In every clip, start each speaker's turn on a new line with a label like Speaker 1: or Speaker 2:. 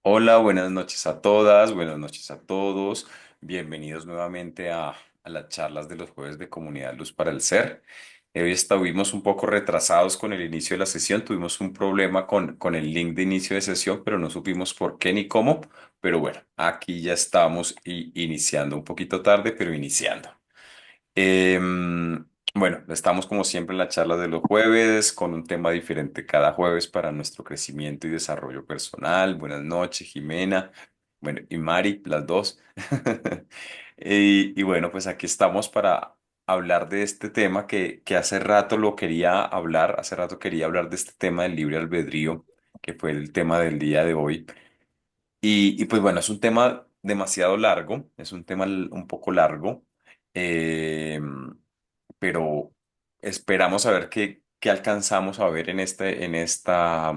Speaker 1: Hola, buenas noches a todas, buenas noches a todos. Bienvenidos nuevamente a las charlas de los jueves de Comunidad Luz para el Ser. Hoy estuvimos un poco retrasados con el inicio de la sesión, tuvimos un problema con el link de inicio de sesión, pero no supimos por qué ni cómo. Pero bueno, aquí ya estamos iniciando un poquito tarde, pero iniciando. Bueno, estamos como siempre en la charla de los jueves con un tema diferente cada jueves para nuestro crecimiento y desarrollo personal. Buenas noches, Jimena. Bueno, y Mari, las dos. Y bueno, pues aquí estamos para hablar de este tema que hace rato lo quería hablar, hace rato quería hablar de este tema del libre albedrío, que fue el tema del día de hoy. Y pues bueno, es un tema demasiado largo, es un tema un poco largo, eh, pero esperamos a ver qué alcanzamos a ver en esta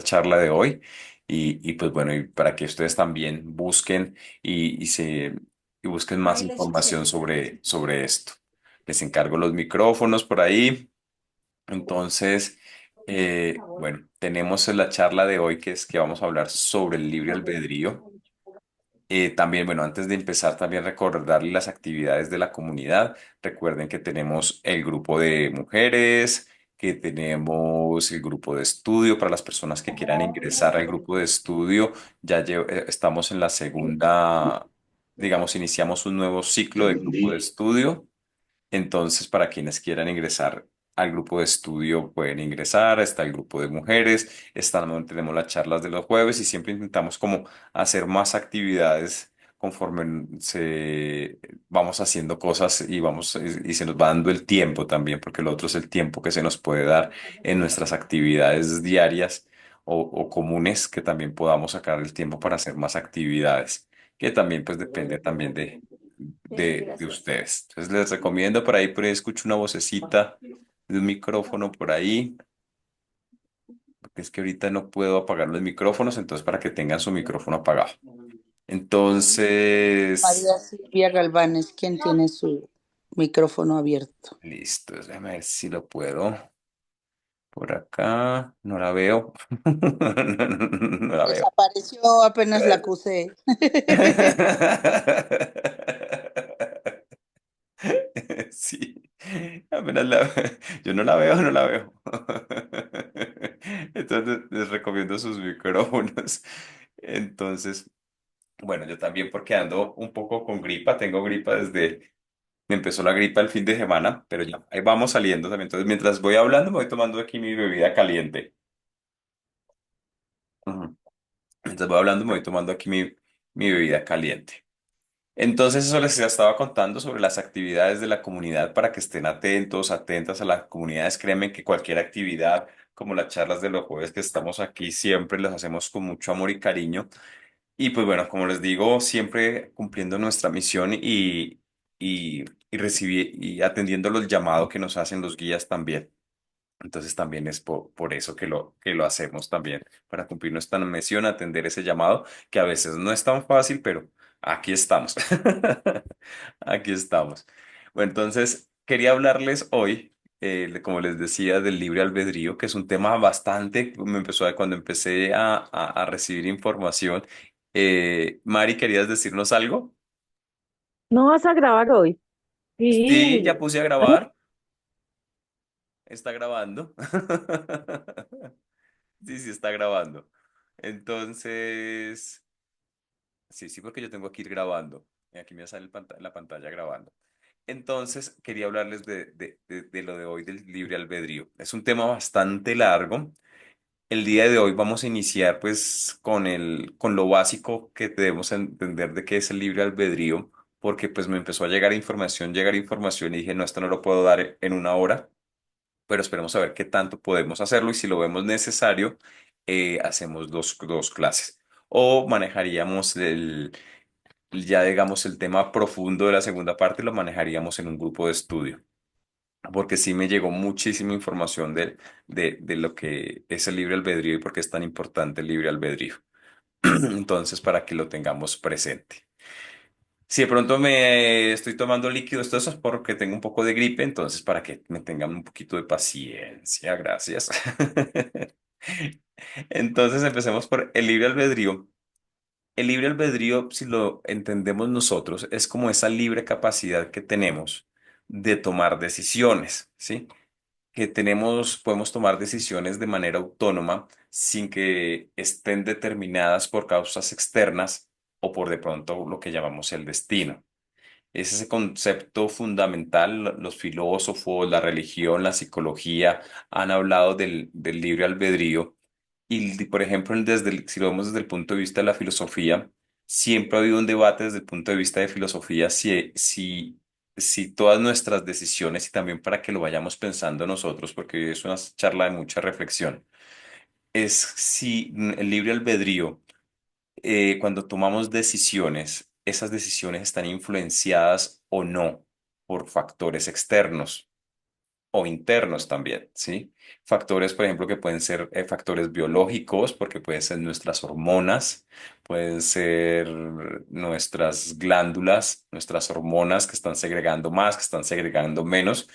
Speaker 1: charla de hoy. Y pues bueno, y para que ustedes también busquen y busquen más información sobre esto. Les encargo los micrófonos por ahí. Entonces, bueno, tenemos la charla de hoy que es que vamos a hablar sobre el libre albedrío. También, bueno, antes de empezar, también recordarles las actividades de la comunidad. Recuerden que tenemos el grupo de mujeres, que tenemos el grupo de estudio para las personas que quieran ingresar al grupo de estudio. Estamos en la segunda, digamos, iniciamos un nuevo ciclo de grupo de estudio. Entonces, para quienes quieran ingresar al grupo de estudio, pueden ingresar. Está el grupo de mujeres, tenemos las charlas de los jueves y siempre intentamos como hacer más actividades conforme vamos haciendo cosas y se nos va dando el tiempo también, porque lo otro es el tiempo que se nos puede dar en nuestras actividades diarias o comunes, que también podamos sacar el tiempo para hacer más actividades, que también pues depende también de ustedes. Entonces les recomiendo por ahí escucho una vocecita de un micrófono por ahí, porque es que ahorita no puedo apagar los micrófonos, entonces para que tengan su micrófono apagado. Entonces,
Speaker 2: María Silvia Galván es quien tiene su micrófono abierto.
Speaker 1: listo, déjame ver si lo puedo. Por acá, no la veo. No la veo.
Speaker 2: Desapareció apenas la acusé.
Speaker 1: Sí, apenas yo no la veo, no la veo. Entonces les recomiendo sus micrófonos. Entonces, bueno, yo también porque ando un poco con gripa, tengo gripa me empezó la gripa el fin de semana, pero ya, ahí vamos saliendo también. Entonces, mientras voy hablando, me voy tomando aquí mi bebida caliente. Ujú. Mientras voy hablando, me voy tomando aquí mi bebida caliente. Entonces eso les estaba contando sobre las actividades de la comunidad para que estén atentos, atentas a las comunidades. Créanme que cualquier actividad, como las charlas de los jueves que estamos aquí, siempre las hacemos con mucho amor y cariño. Y pues bueno, como les digo, siempre cumpliendo nuestra misión y atendiendo los llamados que nos hacen los guías también. Entonces también es por eso que lo hacemos también, para cumplir nuestra misión, atender ese llamado, que a veces no es tan fácil, pero aquí estamos. Aquí estamos. Bueno, entonces quería hablarles hoy, como les decía, del libre albedrío, que es un tema bastante, cuando empecé a recibir información. Mari, ¿querías decirnos algo?
Speaker 3: ¿No vas a grabar hoy?
Speaker 1: Sí, ya
Speaker 3: Sí.
Speaker 1: puse a
Speaker 3: Ay,
Speaker 1: grabar, está grabando. Sí, sí, está grabando. Entonces, sí, sí, porque yo tengo que ir grabando. Y aquí me sale la pantalla grabando. Entonces, quería hablarles de lo de hoy del libre albedrío. Es un tema bastante largo. El día de hoy vamos a iniciar pues con lo básico que debemos entender de qué es el libre albedrío, porque pues me empezó a llegar información y dije, no, esto no lo puedo dar en una hora, pero esperemos a ver qué tanto podemos hacerlo y si lo vemos necesario, hacemos dos clases. O manejaríamos ya digamos, el tema profundo de la segunda parte, lo manejaríamos en un grupo de estudio, porque sí me llegó muchísima información de lo que es el libre albedrío y por qué es tan importante el libre albedrío. Entonces, para que lo tengamos presente. Si de pronto me estoy tomando líquidos, todo eso es porque tengo un poco de gripe, entonces para que me tengan un poquito de paciencia, gracias. Entonces empecemos por el libre albedrío. El libre albedrío, si lo entendemos nosotros, es como esa libre capacidad que tenemos de tomar decisiones, ¿sí? Que tenemos, podemos tomar decisiones de manera autónoma sin que estén determinadas por causas externas o por de pronto lo que llamamos el destino. Es ese concepto fundamental. Los filósofos, la religión, la psicología han hablado del libre albedrío. Y, por ejemplo, si lo vemos desde el punto de vista de la filosofía, siempre ha habido un debate desde el punto de vista de filosofía si todas nuestras decisiones, y también para que lo vayamos pensando nosotros, porque es una charla de mucha reflexión, es si el libre albedrío, cuando tomamos decisiones, esas decisiones están influenciadas o no por factores externos o internos también, ¿sí? Factores, por ejemplo, que pueden ser factores biológicos, porque pueden ser nuestras hormonas, pueden ser nuestras glándulas, nuestras hormonas que están segregando más, que están segregando menos,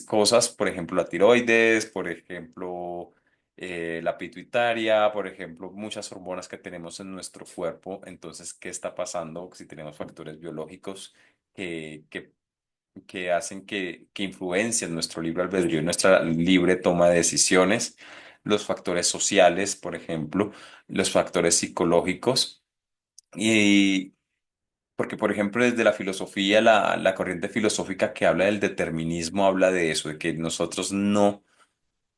Speaker 1: cosas, por ejemplo, la tiroides, por ejemplo, la pituitaria, por ejemplo, muchas hormonas que tenemos en nuestro cuerpo. Entonces, ¿qué está pasando si tenemos factores biológicos que, que, que hacen que influencien nuestro libre albedrío y nuestra libre toma de decisiones? Los factores sociales, por ejemplo, los factores psicológicos. Y porque, por ejemplo, desde la filosofía, la corriente filosófica que habla del determinismo habla de eso, de que nosotros no,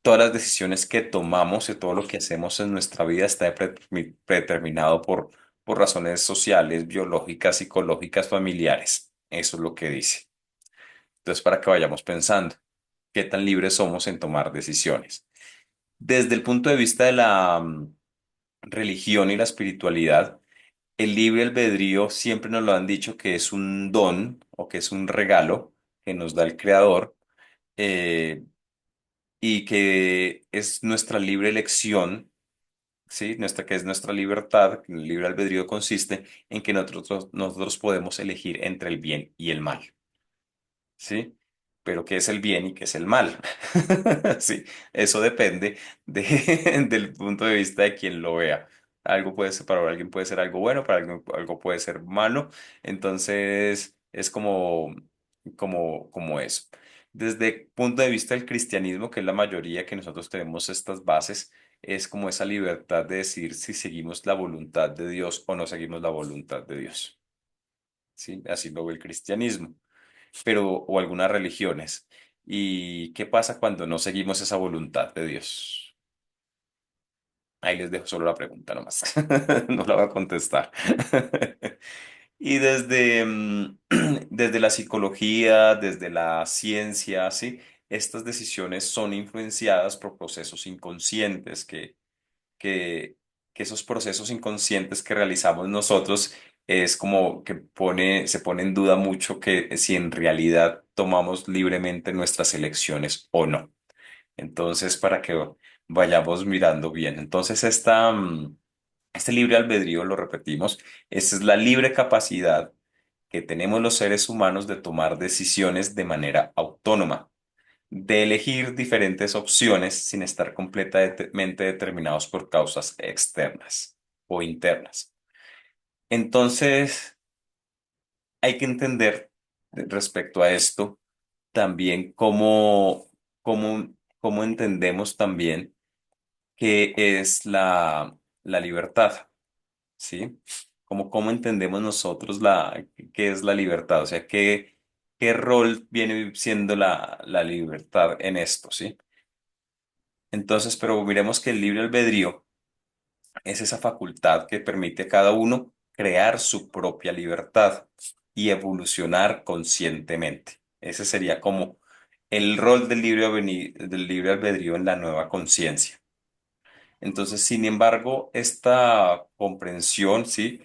Speaker 1: todas las decisiones que tomamos y todo lo que hacemos en nuestra vida está predeterminado por razones sociales, biológicas, psicológicas, familiares. Eso es lo que dice. Entonces, para que vayamos pensando, ¿qué tan libres somos en tomar decisiones? Desde el punto de vista de la religión y la espiritualidad, el libre albedrío siempre nos lo han dicho que es un don o que es un regalo que nos da el Creador, eh, y que es nuestra libre elección, ¿sí? Que es nuestra libertad. El libre albedrío consiste en que nosotros podemos elegir entre el bien y el mal. ¿Sí? Pero ¿qué es el bien y qué es el mal? Sí, eso depende del punto de vista de quien lo vea. Algo puede ser, para alguien puede ser algo bueno, para alguien algo puede ser malo. Entonces, es como eso. Desde el punto de vista del cristianismo, que es la mayoría que nosotros tenemos estas bases, es como esa libertad de decir si seguimos la voluntad de Dios o no seguimos la voluntad de Dios. ¿Sí? Así lo ve el cristianismo, pero o algunas religiones. ¿Y qué pasa cuando no seguimos esa voluntad de Dios? Ahí les dejo solo la pregunta nomás. No la voy a contestar. Y desde la psicología, desde la ciencia, ¿sí? Estas decisiones son influenciadas por procesos inconscientes que, que esos procesos inconscientes que realizamos nosotros es como que se pone en duda mucho que si en realidad tomamos libremente nuestras elecciones o no. Entonces, para que vayamos mirando bien. Entonces, este libre albedrío, lo repetimos, esa es la libre capacidad que tenemos los seres humanos de tomar decisiones de manera autónoma, de elegir diferentes opciones sin estar completamente determinados por causas externas o internas. Entonces, hay que entender respecto a esto también cómo entendemos también qué es la libertad, ¿sí? Cómo entendemos nosotros qué es la libertad, o sea, qué rol viene siendo la libertad en esto, ¿sí? Entonces, pero miremos que el libre albedrío es esa facultad que permite a cada uno crear su propia libertad y evolucionar conscientemente. Ese sería como el rol del libre albedrío en la nueva conciencia. Entonces, sin embargo, esta comprensión, ¿sí?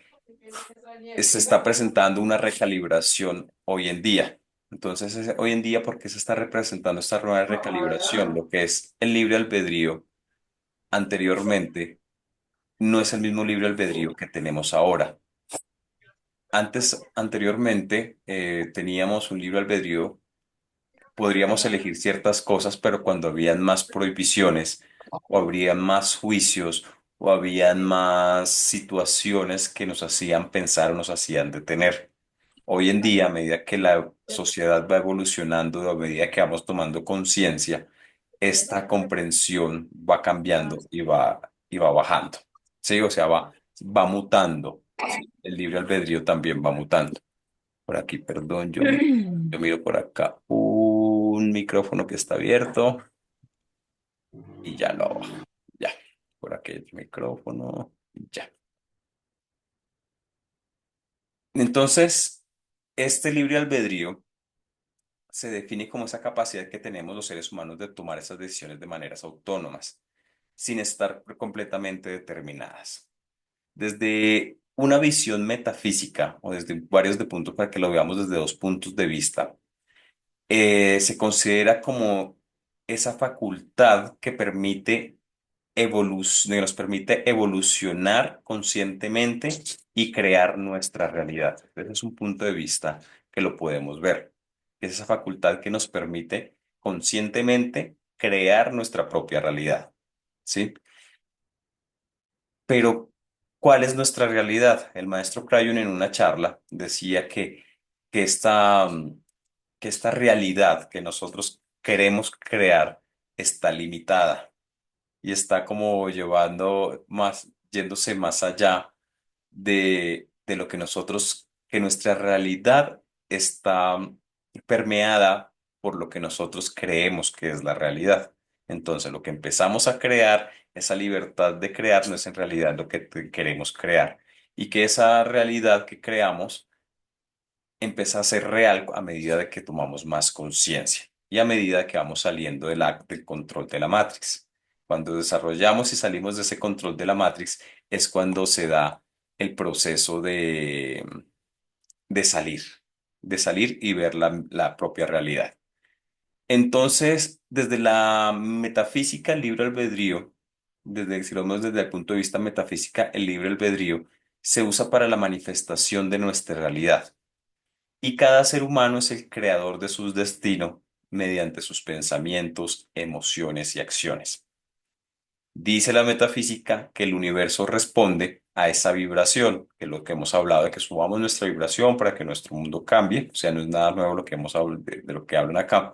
Speaker 1: Se está presentando una recalibración hoy en día. Entonces, hoy en día, ¿por qué se está representando esta nueva recalibración? Lo que es el libre albedrío anteriormente no es el mismo libre albedrío que tenemos ahora. Anteriormente, teníamos un libre albedrío, podríamos elegir ciertas cosas, pero cuando habían más prohibiciones, o habría más juicios, o habían más situaciones que nos hacían pensar o nos hacían detener. Hoy en día, a medida que la sociedad va evolucionando, a medida que vamos tomando conciencia, esta comprensión va cambiando y va bajando. Sí, o sea, va mutando. Sí, el libre albedrío también va mutando. Por aquí, perdón, yo miro por acá un micrófono que está abierto y ya lo bajo. Ya. Por aquí el micrófono. Ya. Entonces, este libre albedrío se define como esa capacidad que tenemos los seres humanos de tomar esas decisiones de maneras autónomas, sin estar completamente determinadas. Desde una visión metafísica o desde varios de puntos para que lo veamos desde dos puntos de vista, se considera como esa facultad que nos permite evolucionar conscientemente y crear nuestra realidad. Ese es un punto de vista que lo podemos ver. Es esa facultad que nos permite conscientemente crear nuestra propia realidad. ¿Sí? Pero, ¿cuál es nuestra realidad? El maestro Crayon en una charla decía que que esta realidad que nosotros queremos crear está limitada y está como yéndose más allá de lo que que nuestra realidad está permeada por lo que nosotros creemos que es la realidad. Entonces, lo que empezamos a crear, esa libertad de crear, no es en realidad lo que queremos crear. Y que esa realidad que creamos empieza a ser real a medida de que tomamos más conciencia y a medida que vamos saliendo del control de la Matrix. Cuando desarrollamos y salimos de ese control de la Matrix es cuando se da el proceso de salir, de salir y ver la propia realidad. Entonces, desde la metafísica, el libre albedrío, si lo vemos desde el punto de vista metafísica, el libre albedrío se usa para la manifestación de nuestra realidad. Y cada ser humano es el creador de su destino mediante sus pensamientos, emociones y acciones. Dice la metafísica que el universo responde a esa vibración, que es lo que hemos hablado de que subamos nuestra vibración para que nuestro mundo cambie, o sea, no es nada nuevo lo que hemos hablado de lo que hablan acá.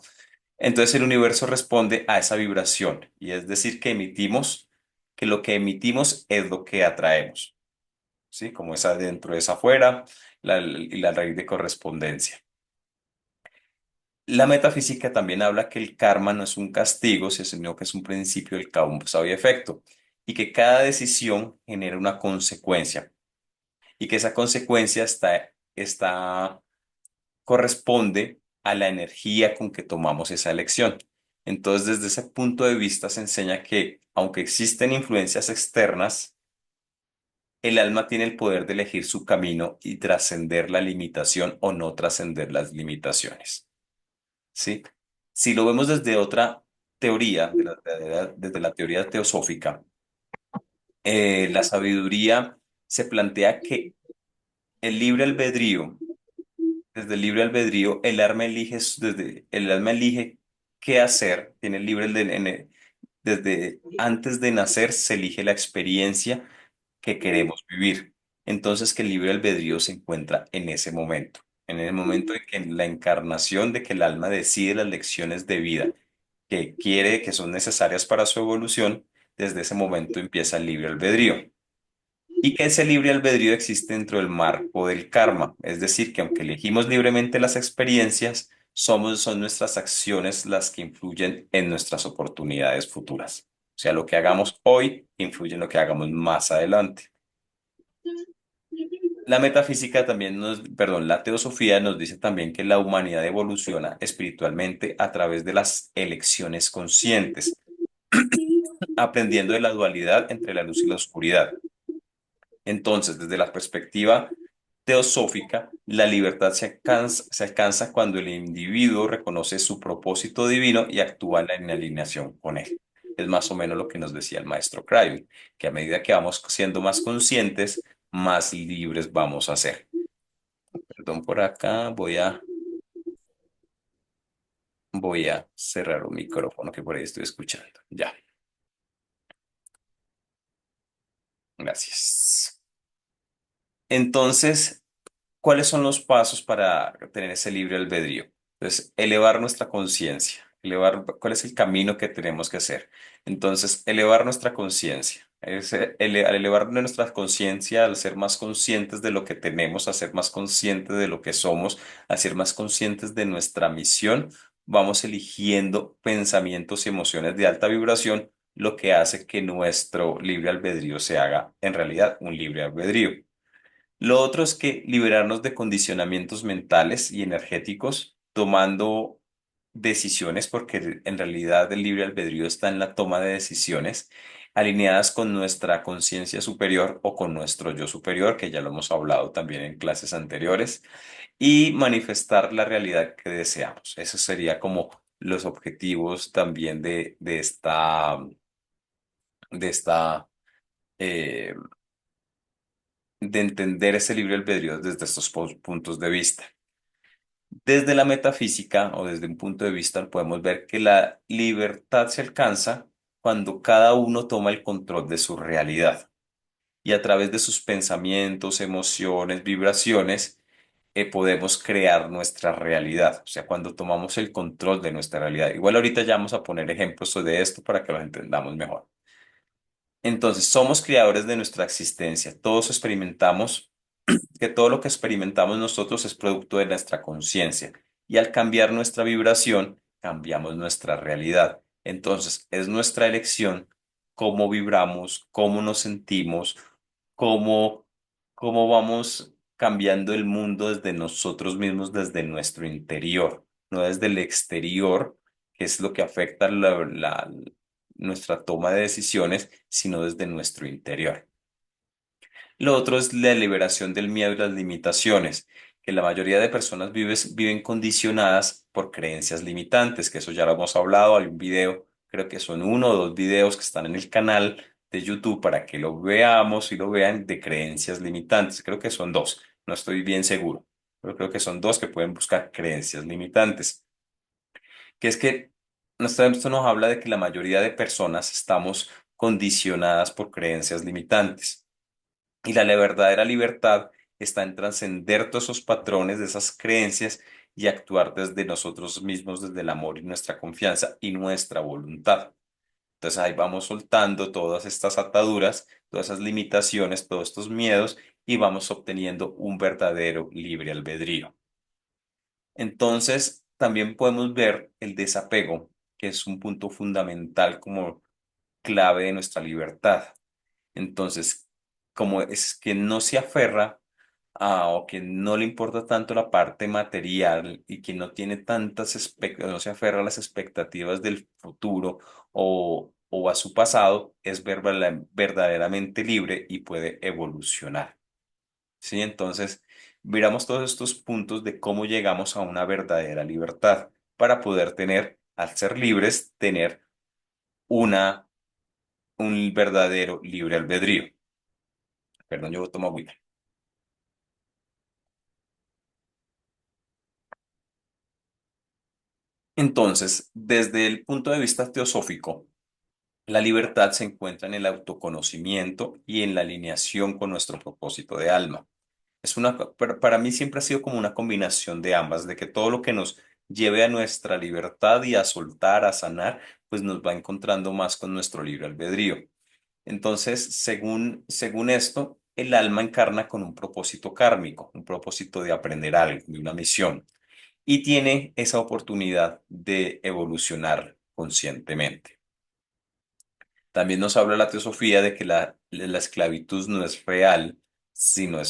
Speaker 1: Entonces el universo responde a esa vibración y es decir que que lo que emitimos es lo que atraemos, ¿sí? Como es adentro es afuera y la raíz de correspondencia. La metafísica también habla que el karma no es un castigo, sino que es un principio del causa y efecto, y que cada decisión genera una consecuencia, y que esa consecuencia corresponde a la energía con que tomamos esa elección. Entonces, desde ese punto de vista se enseña que, aunque existen influencias externas, el alma tiene el poder de elegir su camino y trascender la limitación o no trascender las limitaciones. ¿Sí? Si lo vemos desde otra teoría, desde la teoría teosófica, la sabiduría se plantea que el libre albedrío, desde el libre albedrío, el alma elige qué hacer, tiene el libre desde antes de nacer se elige la experiencia que queremos vivir. Entonces que el libre albedrío se encuentra en el momento de que la encarnación de que el alma decide las lecciones de vida que quiere, que son necesarias para su evolución, desde ese momento empieza el libre albedrío. Y que ese libre albedrío existe dentro del marco del karma, es decir, que aunque elegimos libremente las experiencias, son nuestras acciones las que influyen en nuestras oportunidades futuras. O sea, lo que hagamos hoy influye en lo que hagamos más adelante. La metafísica también perdón, la teosofía nos dice también que la humanidad evoluciona espiritualmente a través de las elecciones conscientes, aprendiendo de la dualidad entre la luz y la oscuridad. Entonces, desde la perspectiva teosófica, la libertad se alcanza cuando el individuo reconoce su propósito divino y actúa en alineación con él. Es más o menos lo que nos decía el maestro Crayon, que a medida que vamos siendo más conscientes, más libres vamos a ser. Perdón por acá, voy a cerrar un micrófono que por ahí estoy escuchando. Ya. Gracias. Entonces, ¿cuáles son los pasos para tener ese libre albedrío? Entonces, elevar nuestra conciencia, ¿cuál es el camino que tenemos que hacer? Entonces, elevar nuestra conciencia. Al elevar nuestra conciencia, al ser más conscientes de lo que tenemos, a ser más conscientes de lo que somos, a ser más conscientes de nuestra misión, vamos eligiendo pensamientos y emociones de alta vibración, lo que hace que nuestro libre albedrío se haga en realidad un libre albedrío. Lo otro es que liberarnos de condicionamientos mentales y energéticos, tomando decisiones, porque en realidad el libre albedrío está en la toma de decisiones alineadas con nuestra conciencia superior o con nuestro yo superior, que ya lo hemos hablado también en clases anteriores, y manifestar la realidad que deseamos. Eso sería como los objetivos también de esta eh, de entender ese libre albedrío desde estos puntos de vista. Desde la metafísica o desde un punto de vista podemos ver que la libertad se alcanza cuando cada uno toma el control de su realidad y a través de sus pensamientos, emociones, vibraciones, podemos crear nuestra realidad. O sea, cuando tomamos el control de nuestra realidad. Igual ahorita ya vamos a poner ejemplos de esto para que lo entendamos mejor. Entonces, somos creadores de nuestra existencia. Todos experimentamos que todo lo que experimentamos nosotros es producto de nuestra conciencia y al cambiar nuestra vibración, cambiamos nuestra realidad. Entonces, es nuestra elección cómo vibramos, cómo nos sentimos, cómo, cómo vamos cambiando el mundo desde nosotros mismos, desde nuestro interior, no desde el exterior, que es lo que afecta nuestra toma de decisiones, sino desde nuestro interior. Lo otro es la liberación del miedo y las limitaciones, que la mayoría de personas viven condicionadas por creencias limitantes, que eso ya lo hemos hablado, hay un video, creo que son uno o dos videos que están en el canal de YouTube para que lo veamos y lo vean de creencias limitantes. Creo que son dos, no estoy bien seguro, pero creo que son dos que pueden buscar creencias limitantes, que es que esto nos habla de que la mayoría de personas estamos condicionadas por creencias limitantes. Y la verdadera libertad está en trascender todos esos patrones de esas creencias y actuar desde nosotros mismos, desde el amor y nuestra confianza y nuestra voluntad. Entonces ahí vamos soltando todas estas ataduras, todas esas limitaciones, todos estos miedos y vamos obteniendo un verdadero libre albedrío. Entonces también podemos ver el desapego, que es un punto fundamental como clave de nuestra libertad. Entonces, como es que no se aferra o que no le importa tanto la parte material y que no tiene no se aferra a las expectativas del futuro o a su pasado, es verdaderamente libre y puede evolucionar. ¿Sí? Entonces, miramos todos estos puntos de cómo llegamos a una verdadera libertad para poder tener, al ser libres, tener una, un verdadero libre albedrío. Perdón, yo tomo agüita. Entonces, desde el punto de vista teosófico, la libertad se encuentra en el autoconocimiento y en la alineación con nuestro propósito de alma. Para mí siempre ha sido como una combinación de ambas, de que todo lo que nos lleve a nuestra libertad y a soltar, a sanar, pues nos va encontrando más con nuestro libre albedrío. Entonces, según esto, el alma encarna con un propósito kármico, un propósito de aprender algo, de una misión, y tiene esa oportunidad de evolucionar conscientemente. También nos habla la teosofía de que la esclavitud no es real, sino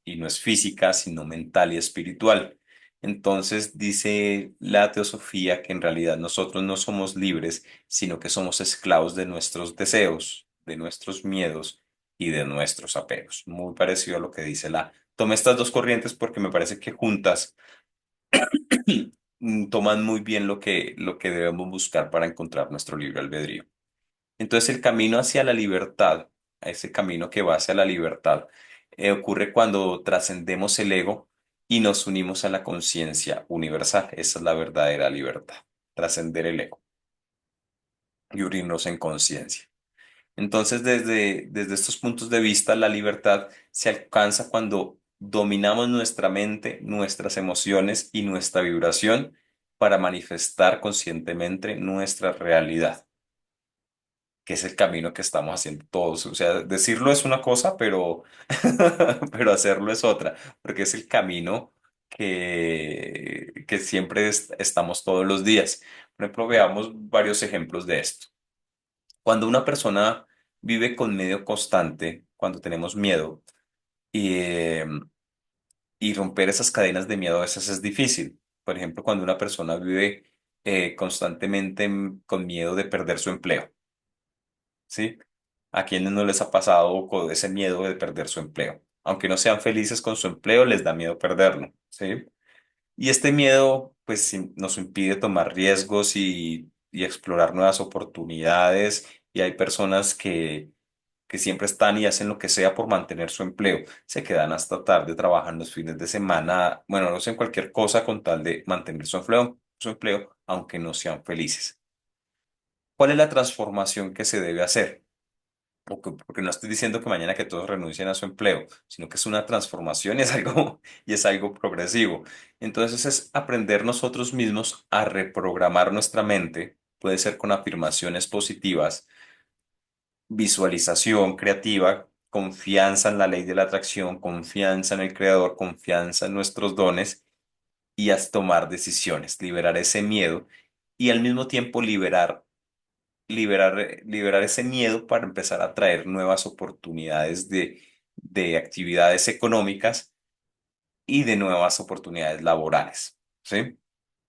Speaker 1: y no es física, sino mental y espiritual. Entonces dice la teosofía que en realidad nosotros no somos libres, sino que somos esclavos de nuestros deseos, de nuestros miedos y de nuestros apegos. Muy parecido a lo que dice Tomé estas dos corrientes porque me parece que juntas toman muy bien lo que debemos buscar para encontrar nuestro libre albedrío. Entonces el camino hacia la libertad, ese camino que va hacia la libertad, ocurre cuando trascendemos el ego y nos unimos a la conciencia universal. Esa es la verdadera libertad, trascender el ego y unirnos en conciencia. Entonces, desde estos puntos de vista, la libertad se alcanza cuando dominamos nuestra mente, nuestras emociones y nuestra vibración para manifestar conscientemente nuestra realidad, que es el camino que estamos haciendo todos. O sea, decirlo es una cosa, pero, pero hacerlo es otra, porque es el camino que siempre estamos todos los días. Por ejemplo, veamos varios ejemplos de esto. Cuando una persona vive con miedo constante, cuando tenemos miedo, y, eh, y romper esas cadenas de miedo a veces es difícil. Por ejemplo, cuando una persona vive constantemente con miedo de perder su empleo, ¿sí? ¿A quienes no les ha pasado con ese miedo de perder su empleo? Aunque no sean felices con su empleo, les da miedo perderlo, ¿sí? Y este miedo, pues, nos impide tomar riesgos y explorar nuevas oportunidades. Y hay personas que siempre están y hacen lo que sea por mantener su empleo. Se quedan hasta tarde, trabajan los fines de semana, bueno, no hacen cualquier cosa con tal de mantener su empleo, aunque no sean felices. ¿Cuál es la transformación que se debe hacer? Porque no estoy diciendo que mañana que todos renuncien a su empleo, sino que es una transformación y es algo, y es algo progresivo. Entonces es aprender nosotros mismos a reprogramar nuestra mente, puede ser con afirmaciones positivas, visualización creativa, confianza en la ley de la atracción, confianza en el creador, confianza en nuestros dones y a tomar decisiones, liberar ese miedo y al mismo tiempo liberar ese miedo para empezar a traer nuevas oportunidades de actividades económicas y de nuevas oportunidades laborales, ¿sí?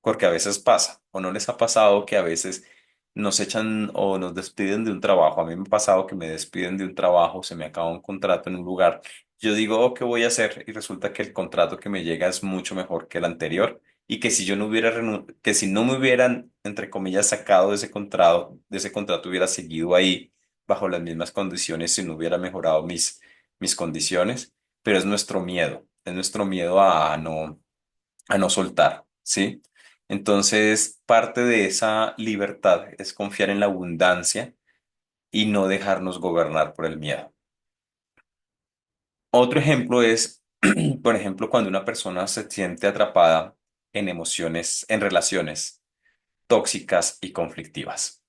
Speaker 1: Porque a veces pasa, o no les ha pasado que a veces nos echan o nos despiden de un trabajo. A mí me ha pasado que me despiden de un trabajo, se me acaba un contrato en un lugar. Yo digo, oh, ¿qué voy a hacer? Y resulta que el contrato que me llega es mucho mejor que el anterior y que si yo no hubiera que si no me hubieran, entre comillas, sacado de ese contrato hubiera seguido ahí bajo las mismas condiciones si no hubiera mejorado mis condiciones, pero es nuestro miedo a no soltar, ¿sí? Entonces, parte de esa libertad es confiar en la abundancia y no dejarnos gobernar por el miedo. Otro ejemplo es, por ejemplo, cuando una persona se siente atrapada en emociones, en relaciones tóxicas y conflictivas.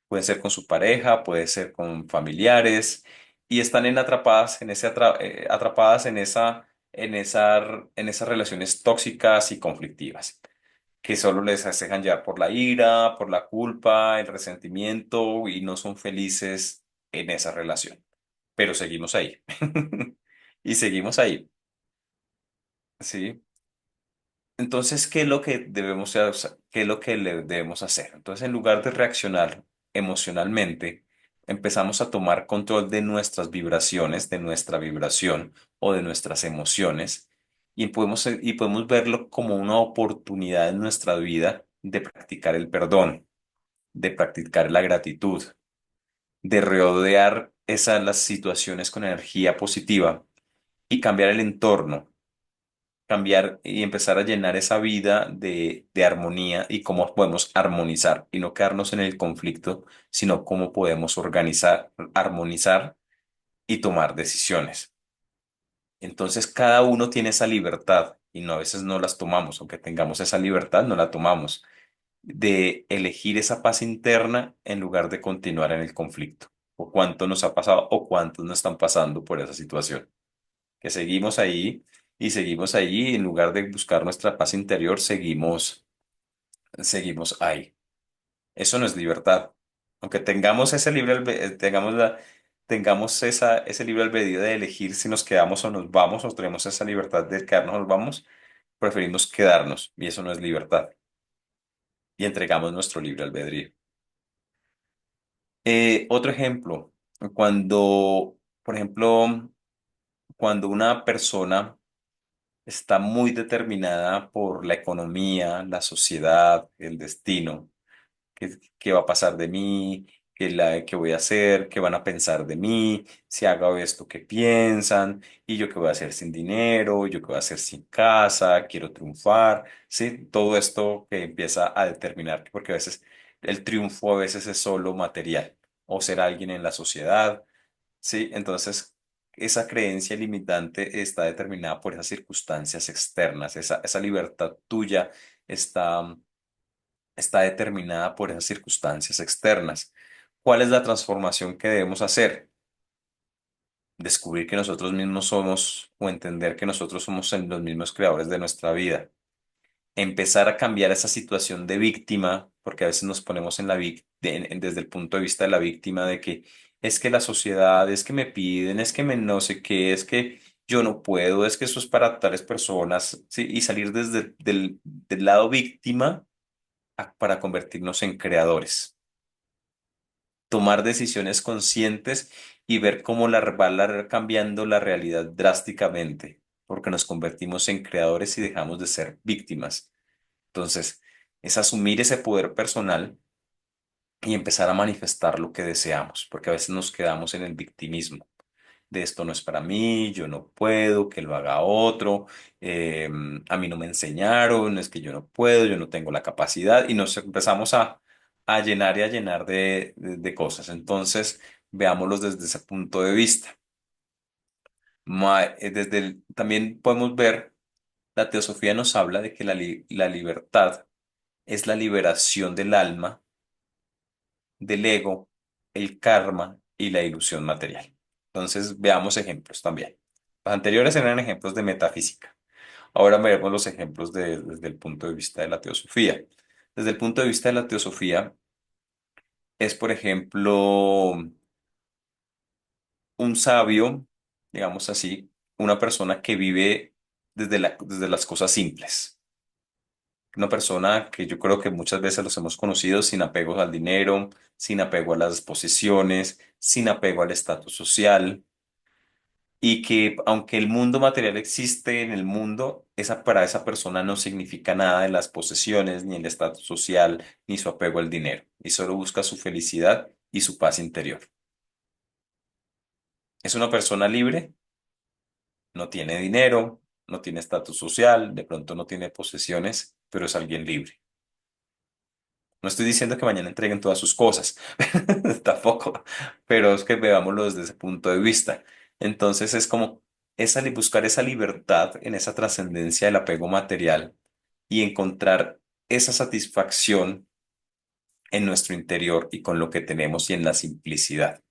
Speaker 1: Puede ser con su pareja, puede ser con familiares y están atrapadas en atrapadas en esas relaciones tóxicas y conflictivas, que solo les dejan llevar por la ira, por la culpa, el resentimiento y no son felices en esa relación. Pero seguimos ahí. Y seguimos ahí, ¿sí? Entonces, ¿qué es lo que debemos hacer? ¿Qué es lo que le debemos hacer? Entonces, en lugar de reaccionar emocionalmente, empezamos a tomar control de nuestras vibraciones, de nuestra vibración o de nuestras emociones y podemos verlo como una oportunidad en nuestra vida de practicar el perdón, de practicar la gratitud, de rodear las situaciones con energía positiva y cambiar el entorno, cambiar y empezar a llenar esa vida de armonía y cómo podemos armonizar y no quedarnos en el conflicto, sino cómo podemos organizar, armonizar y tomar decisiones. Entonces cada uno tiene esa libertad y no a veces no las tomamos, aunque tengamos esa libertad, no la tomamos, de elegir esa paz interna en lugar de continuar en el conflicto. O cuánto nos ha pasado o cuántos nos están pasando por esa situación. Que seguimos ahí y seguimos ahí, y en lugar de buscar nuestra paz interior, seguimos ahí. Eso no es libertad. Aunque tengamos ese ese libre albedrío de elegir si nos quedamos o nos vamos, o tenemos esa libertad de quedarnos o nos vamos, preferimos quedarnos y eso no es libertad. Y entregamos nuestro libre albedrío. Otro ejemplo, cuando, por ejemplo, cuando una persona está muy determinada por la economía, la sociedad, el destino. ¿Qué va a pasar de mí? ¿Qué voy a hacer? ¿Qué van a pensar de mí? Si hago esto, ¿qué piensan? ¿Y yo qué voy a hacer sin dinero? ¿Yo qué voy a hacer sin casa? ¿Quiero triunfar? Sí, todo esto que empieza a determinar, porque a veces el triunfo a veces es solo material. o ser alguien en la sociedad, ¿sí? Entonces, esa creencia limitante está determinada por esas circunstancias externas, esa libertad tuya está, está determinada por esas circunstancias externas. ¿Cuál es la transformación que debemos hacer? Descubrir que nosotros mismos somos o entender que nosotros somos los mismos creadores de nuestra vida. Empezar a cambiar esa situación de víctima, porque a veces nos ponemos en desde el punto de vista de la víctima de que es que la sociedad, es que me piden, es que me no sé qué, es que yo no puedo, es que eso es para tales personas, ¿sí? Y salir desde del lado víctima para convertirnos en creadores, tomar decisiones conscientes y ver cómo cambiando la realidad drásticamente, porque nos convertimos en creadores y dejamos de ser víctimas. Entonces, es asumir ese poder personal y empezar a manifestar lo que deseamos, porque a veces nos quedamos en el victimismo de esto no es para mí, yo no puedo, que lo haga otro, eh, a mí no me enseñaron, es que yo no puedo, yo no tengo la capacidad y nos empezamos a llenar y a llenar de cosas. Entonces, veámoslos desde ese punto de vista. También podemos ver, la teosofía nos habla de que la libertad es la liberación del alma, del ego, el karma y la ilusión material. Entonces, veamos ejemplos también. Los anteriores eran ejemplos de metafísica. Ahora veremos los ejemplos desde el punto de vista de la teosofía. Desde el punto de vista de la teosofía, es, por ejemplo, un sabio, digamos así, una persona que vive desde las cosas simples. Una persona que yo creo que muchas veces los hemos conocido sin apegos al dinero, sin apego a las posesiones, sin apego al estatus social, y que aunque el mundo material existe en el mundo, para esa persona no significa nada de las posesiones, ni el estatus social, ni su apego al dinero, y solo busca su felicidad y su paz interior. Es una persona libre, no tiene dinero, no tiene estatus social, de pronto no tiene posesiones, pero es alguien libre. No estoy diciendo que mañana entreguen todas sus cosas, tampoco, pero es que veámoslo desde ese punto de vista. Entonces es como buscar esa libertad en esa trascendencia del apego material y encontrar esa satisfacción en nuestro interior y con lo que tenemos y en la simplicidad.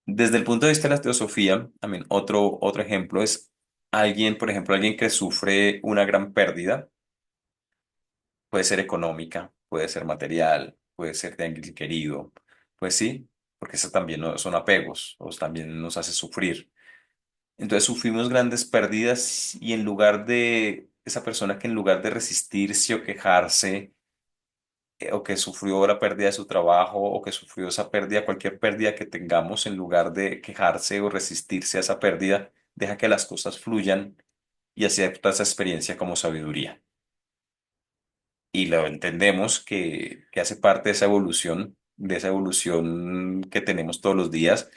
Speaker 1: Desde el punto de vista de la teosofía, también otro ejemplo es alguien, por ejemplo, alguien que sufre una gran pérdida. Puede ser económica, puede ser material, puede ser de alguien querido. Pues sí, porque eso también son apegos, o también nos hace sufrir. Entonces sufrimos grandes pérdidas y en lugar de esa persona que en lugar de resistirse o quejarse, o que sufrió la pérdida de su trabajo, o que sufrió esa pérdida, cualquier pérdida que tengamos, en lugar de quejarse o resistirse a esa pérdida, deja que las cosas fluyan y acepta esa experiencia como sabiduría. Y lo entendemos que hace parte de esa evolución que tenemos todos los días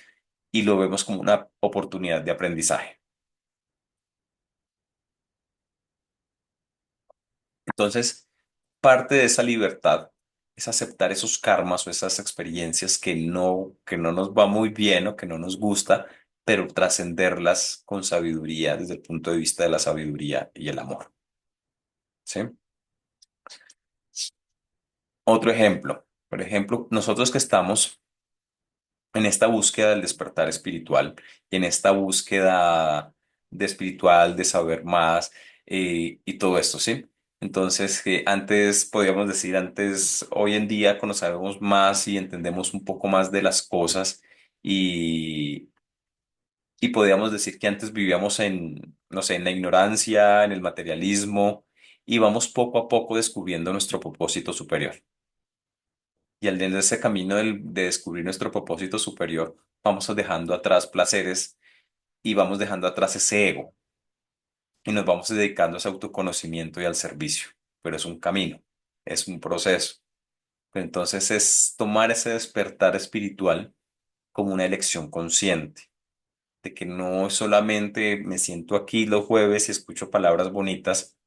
Speaker 1: y lo vemos como una oportunidad de aprendizaje. Entonces, parte de esa libertad es aceptar esos karmas o esas experiencias que no nos va muy bien o que no nos gusta, pero trascenderlas con sabiduría desde el punto de vista de la sabiduría y el amor. ¿Sí? Otro ejemplo. Por ejemplo, nosotros que estamos en esta búsqueda del despertar espiritual y en esta búsqueda de espiritual, de saber más y todo esto, ¿sí? Entonces, antes, podríamos decir, antes, hoy en día conocemos más y entendemos un poco más de las cosas y, y podríamos decir que antes vivíamos en, no sé, en la ignorancia, en el materialismo y vamos poco a poco descubriendo nuestro propósito superior. Y al de ese camino de descubrir nuestro propósito superior, vamos dejando atrás placeres y vamos dejando atrás ese ego y nos vamos dedicando a ese autoconocimiento y al servicio. Pero es un camino, es un proceso. Entonces es tomar ese despertar espiritual como una elección consciente, de que no solamente me siento aquí los jueves y escucho palabras bonitas,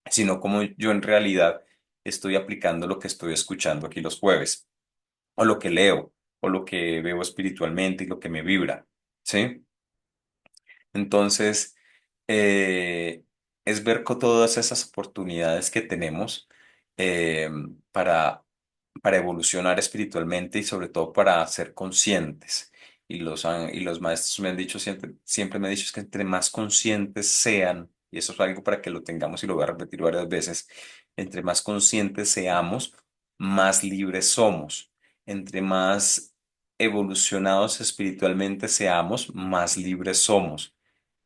Speaker 1: sino como yo en realidad estoy aplicando lo que estoy escuchando aquí los jueves. o lo que leo, o lo que veo espiritualmente y lo que me vibra, ¿sí? Entonces, eh, es ver con todas esas oportunidades que tenemos eh, para, para evolucionar espiritualmente y sobre todo para ser conscientes. Y los maestros me han dicho siempre me han dicho es que entre más conscientes sean, y eso es algo para que lo tengamos y lo voy a repetir varias veces, entre más conscientes seamos, más libres somos. Entre más evolucionados espiritualmente seamos, más libres somos.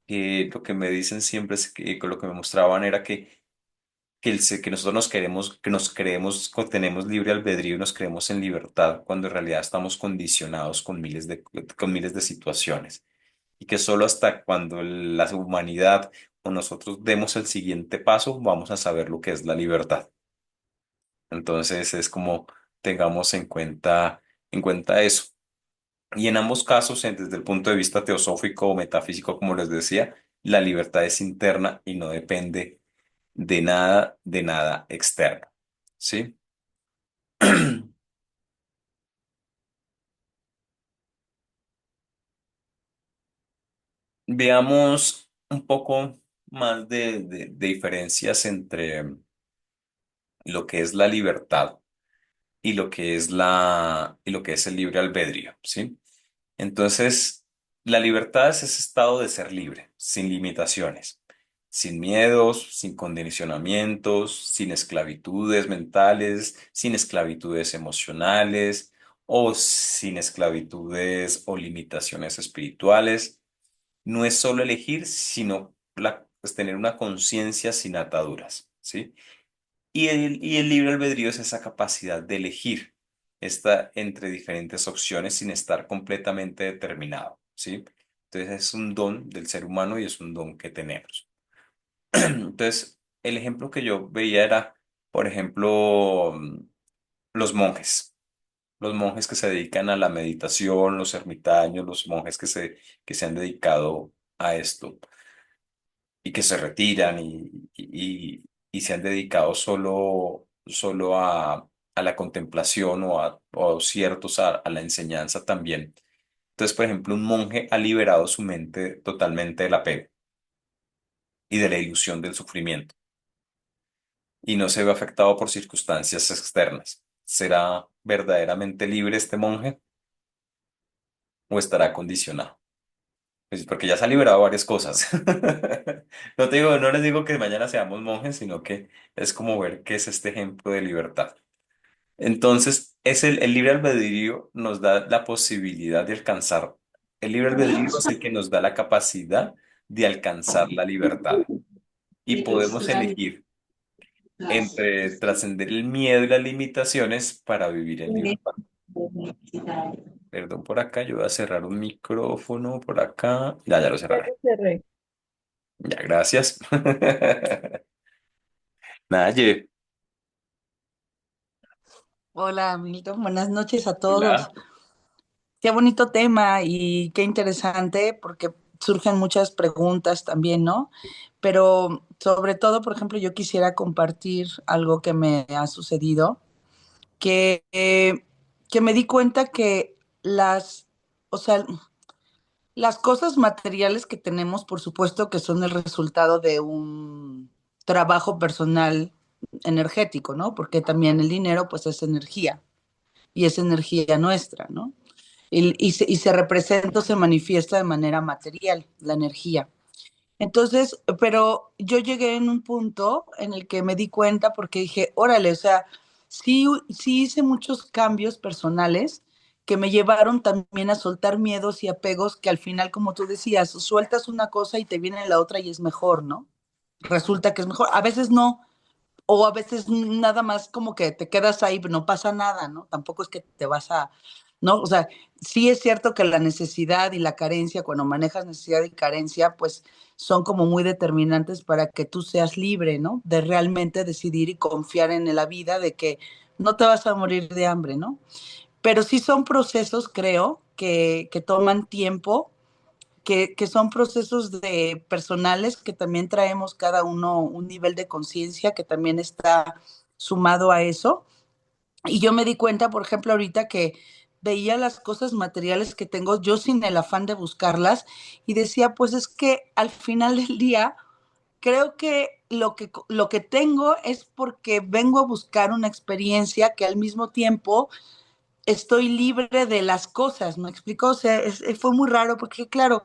Speaker 1: Lo que me dicen siempre es que lo que me mostraban era que nosotros que nos creemos, tenemos libre albedrío y nos creemos en libertad cuando en realidad estamos condicionados con miles de situaciones. Y que solo hasta cuando la humanidad o nosotros demos el siguiente paso vamos a saber lo que es la libertad. Entonces es como tengamos en cuenta eso. Y en ambos casos, desde el punto de vista teosófico o metafísico, como les decía, la libertad es interna y no depende de nada externo. ¿Sí? Veamos un poco más de diferencias entre lo que es la libertad y lo que es y lo que es el libre albedrío. ¿Sí? Entonces, la libertad es ese estado de ser libre, sin limitaciones, sin miedos, sin condicionamientos, sin esclavitudes mentales, sin esclavitudes emocionales o sin esclavitudes o limitaciones espirituales. No es solo elegir, sino pues, tener una conciencia sin ataduras, ¿sí? Y el libre albedrío es esa capacidad de elegir esta entre diferentes opciones sin estar completamente determinado, ¿sí? Entonces es un don del ser humano y es un don que tenemos. Entonces, el ejemplo que yo veía era, por ejemplo, los monjes. Los monjes que se dedican a la meditación, los ermitaños, los monjes que se han dedicado a esto y que se retiran y se han dedicado solo a la contemplación o ciertos a la enseñanza también. Entonces, por ejemplo, un monje ha liberado su mente totalmente del apego y de la ilusión del sufrimiento y no se ve afectado por circunstancias externas. ¿Será verdaderamente libre este monje o estará condicionado? Pues porque ya se ha liberado varias cosas. No te digo, no les digo que mañana seamos monjes, sino que es como ver qué es este ejemplo de libertad. Entonces, el libre albedrío nos da la posibilidad de alcanzar. El libre albedrío es el que nos da la capacidad de alcanzar la libertad. Y podemos elegir entre trascender el miedo y las limitaciones para vivir en libertad. Perdón por acá, yo voy a cerrar un micrófono por acá. Ya lo
Speaker 3: Ya
Speaker 1: cerraré.
Speaker 3: lo cerré.
Speaker 1: Ya, gracias. Nada,
Speaker 2: Hola, Milton. Buenas noches a todos.
Speaker 1: hola.
Speaker 2: Qué bonito tema y qué interesante porque surgen muchas preguntas también, ¿no? Pero sobre todo, por ejemplo, yo quisiera compartir algo que me ha sucedido, que, eh, que me di cuenta que o sea, las cosas materiales que tenemos, por supuesto que son el resultado de un trabajo personal energético, ¿no? Porque también el dinero, pues, es energía y es energía nuestra, ¿no? Y se representa o se manifiesta de manera material, la energía. Entonces, pero yo llegué en un punto en el que me di cuenta porque dije, órale, o sea, sí hice muchos cambios personales que me llevaron también a soltar miedos y apegos que al final, como tú decías, sueltas una cosa y te viene la otra y es mejor, ¿no? Resulta que es mejor. A veces no, o a veces nada más como que te quedas ahí, no pasa nada, ¿no? Tampoco es que te vas a, ¿no? O sea, sí es cierto que la necesidad y la carencia, cuando manejas necesidad y carencia, pues son como muy determinantes para que tú seas libre, ¿no? De realmente decidir y confiar en la vida, de que no te vas a morir de hambre, ¿no? Pero sí son procesos, creo, que toman tiempo, que son procesos de personales que también traemos cada uno un nivel de conciencia que también está sumado a eso Y yo me di cuenta, por ejemplo, ahorita que veía las cosas materiales que tengo, yo sin el afán de buscarlas, y decía, pues es que al final del día, creo que lo que tengo es porque vengo a buscar una experiencia que al mismo tiempo estoy libre de las cosas, ¿me explico? O sea, fue muy raro porque, claro,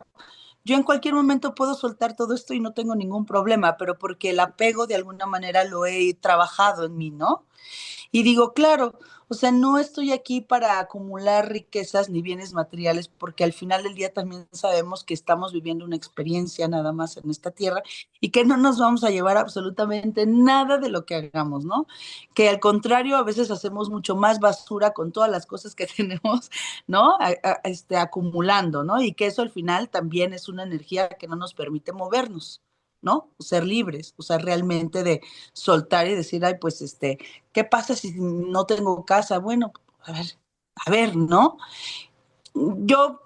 Speaker 2: yo en cualquier momento puedo soltar todo esto y no tengo ningún problema, pero porque el apego de alguna manera lo he trabajado en mí, ¿no? Y digo, claro, o sea, no estoy aquí para acumular riquezas ni bienes materiales, porque al final del día también sabemos que estamos viviendo una experiencia nada más en esta tierra y que no nos vamos a llevar absolutamente nada de lo que hagamos, ¿no? Que al contrario, a veces hacemos mucho más basura con todas las cosas que tenemos, ¿no? Acumulando, ¿no? Y que eso al final también es una energía que no nos permite movernos. ¿No? Ser libres, o sea, realmente de soltar y decir, ay, pues ¿qué pasa si no tengo casa? Bueno, a ver, ¿no? Yo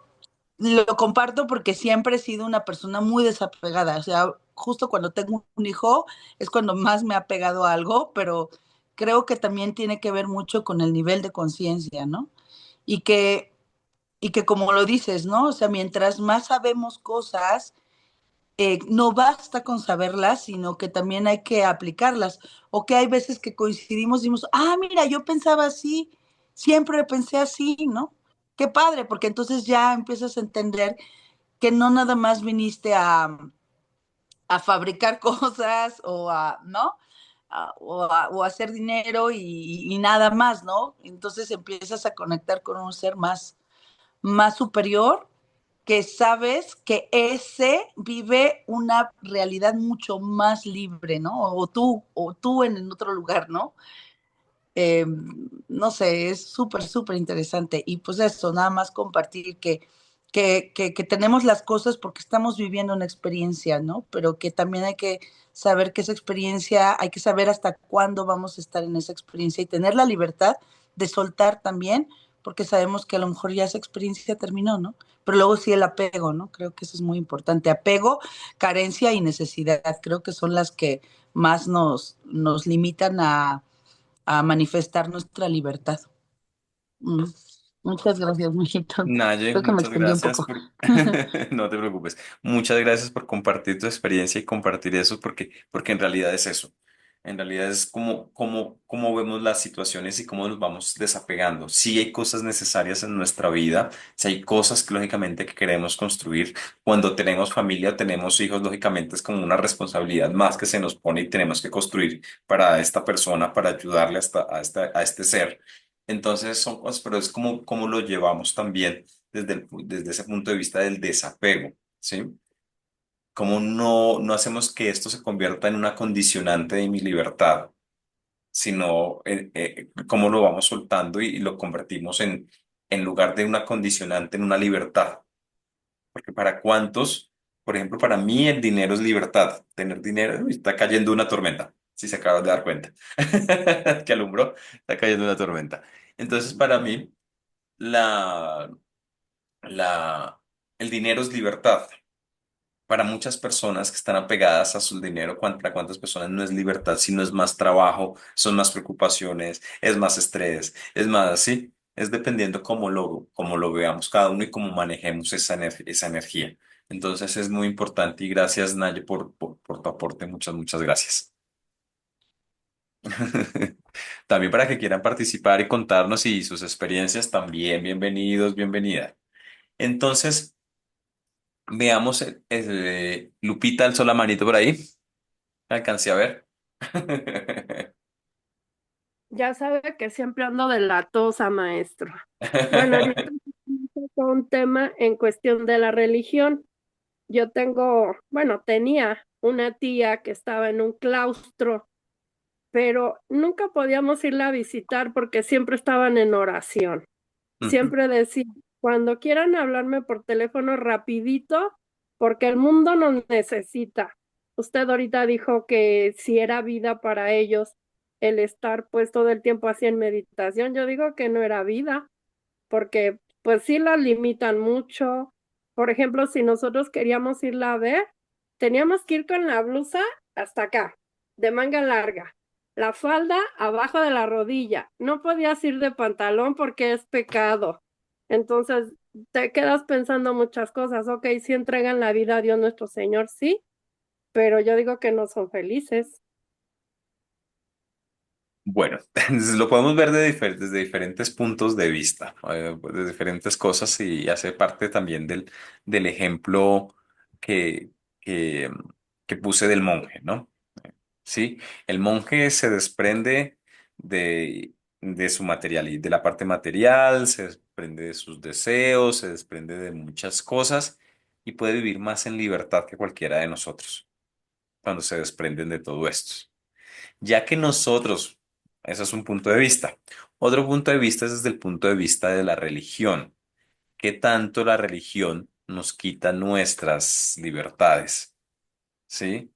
Speaker 2: lo comparto porque siempre he sido una persona muy desapegada, o sea, justo cuando tengo un hijo es cuando más me ha pegado a algo, pero creo que también tiene que ver mucho con el nivel de conciencia, ¿no? Y que, y que como lo dices, ¿no? O sea, mientras más sabemos cosas, no basta con saberlas, sino que también hay que aplicarlas. O que hay veces que coincidimos y decimos, ah, mira, yo pensaba así, siempre pensé así, ¿no? Qué padre, porque entonces ya empiezas a entender que no nada más viniste a fabricar cosas o a, ¿no? O a hacer dinero y nada más, ¿no? Entonces empiezas a conectar con un ser más superior que sabes que ese vive una realidad mucho más libre, ¿no? O tú en otro lugar, ¿no? Eh, no sé, es súper, súper interesante. Y pues eso, nada más compartir que tenemos las cosas porque estamos viviendo una experiencia, ¿no? Pero que también hay que saber que esa experiencia, hay que saber hasta cuándo vamos a estar en esa experiencia y tener la libertad de soltar también, porque sabemos que a lo mejor ya esa experiencia terminó, ¿no? Pero luego sí el apego, ¿no? Creo que eso es muy importante. Apego, carencia y necesidad, creo que son las que más nos limitan a manifestar nuestra libertad. Mm. Muchas gracias, mijito.
Speaker 1: Naye,
Speaker 2: Creo que me
Speaker 1: muchas
Speaker 2: extendí un
Speaker 1: gracias
Speaker 2: poco.
Speaker 1: por... No te preocupes. Muchas gracias por compartir tu experiencia y compartir eso porque en realidad es eso. En realidad es como vemos las situaciones y cómo nos vamos desapegando. Sí hay cosas necesarias en nuestra vida, sí hay cosas que lógicamente que queremos construir. Cuando tenemos familia, tenemos hijos, lógicamente es como una responsabilidad más que se nos pone y tenemos que construir para esta persona, para ayudarle a este ser. Entonces son cosas, pero es como lo llevamos también desde ese punto de vista del desapego, ¿sí? Como no hacemos que esto se convierta en una condicionante de mi libertad, sino cómo lo vamos soltando y lo convertimos en lugar de una condicionante, en una libertad. Porque para cuántos, por ejemplo, para mí el dinero es libertad. Tener dinero, uy, está cayendo una tormenta, si se acaban de dar cuenta, que alumbró, está cayendo una tormenta. Entonces, para mí, la, la, el dinero es libertad. Para muchas personas que están apegadas a su dinero, para cuántas personas no es libertad, sino es más trabajo, son más preocupaciones, es más estrés, es más así. Es dependiendo cómo lo veamos cada uno y cómo manejemos esa energía. Entonces es muy importante y gracias, Naye, por tu aporte. Muchas, muchas gracias. También para que quieran participar y contarnos y sus experiencias, también bienvenidos, bienvenida. Entonces, veamos, Lupita alzó la manito por ahí. La alcancé a ver.
Speaker 3: Ya sabe que siempre ando de latosa, maestro. Bueno, ahorita con un tema en cuestión de la religión. Yo tengo, bueno, tenía una tía que estaba en un claustro, pero nunca podíamos irla a visitar porque siempre estaban en oración.
Speaker 1: Ujú.
Speaker 3: Siempre decía, cuando quieran hablarme por teléfono rapidito, porque el mundo nos necesita. Usted ahorita dijo que si era vida para ellos el estar pues todo el tiempo así en meditación, yo digo que no era vida, porque pues sí la limitan mucho. Por ejemplo, si nosotros queríamos irla a ver, teníamos que ir con la blusa hasta acá, de manga larga. la falda abajo de la rodilla. No podías ir de pantalón porque es pecado. Entonces te quedas pensando muchas cosas. Ok, sí entregan la vida a Dios nuestro Señor, sí, pero yo digo que no son felices.
Speaker 1: Bueno, lo podemos ver desde diferentes puntos de vista, de diferentes cosas y hace parte también del ejemplo que, que, que puse del monje, ¿no? Sí, el monje se desprende de su material y de la parte material, se desprende de sus deseos, se desprende de muchas cosas y puede vivir más en libertad que cualquiera de nosotros cuando se desprenden de todo esto. Ya que nosotros, ese es un punto de vista. Otro punto de vista es desde el punto de vista de la religión. ¿Qué tanto la religión nos quita nuestras libertades? ¿Sí?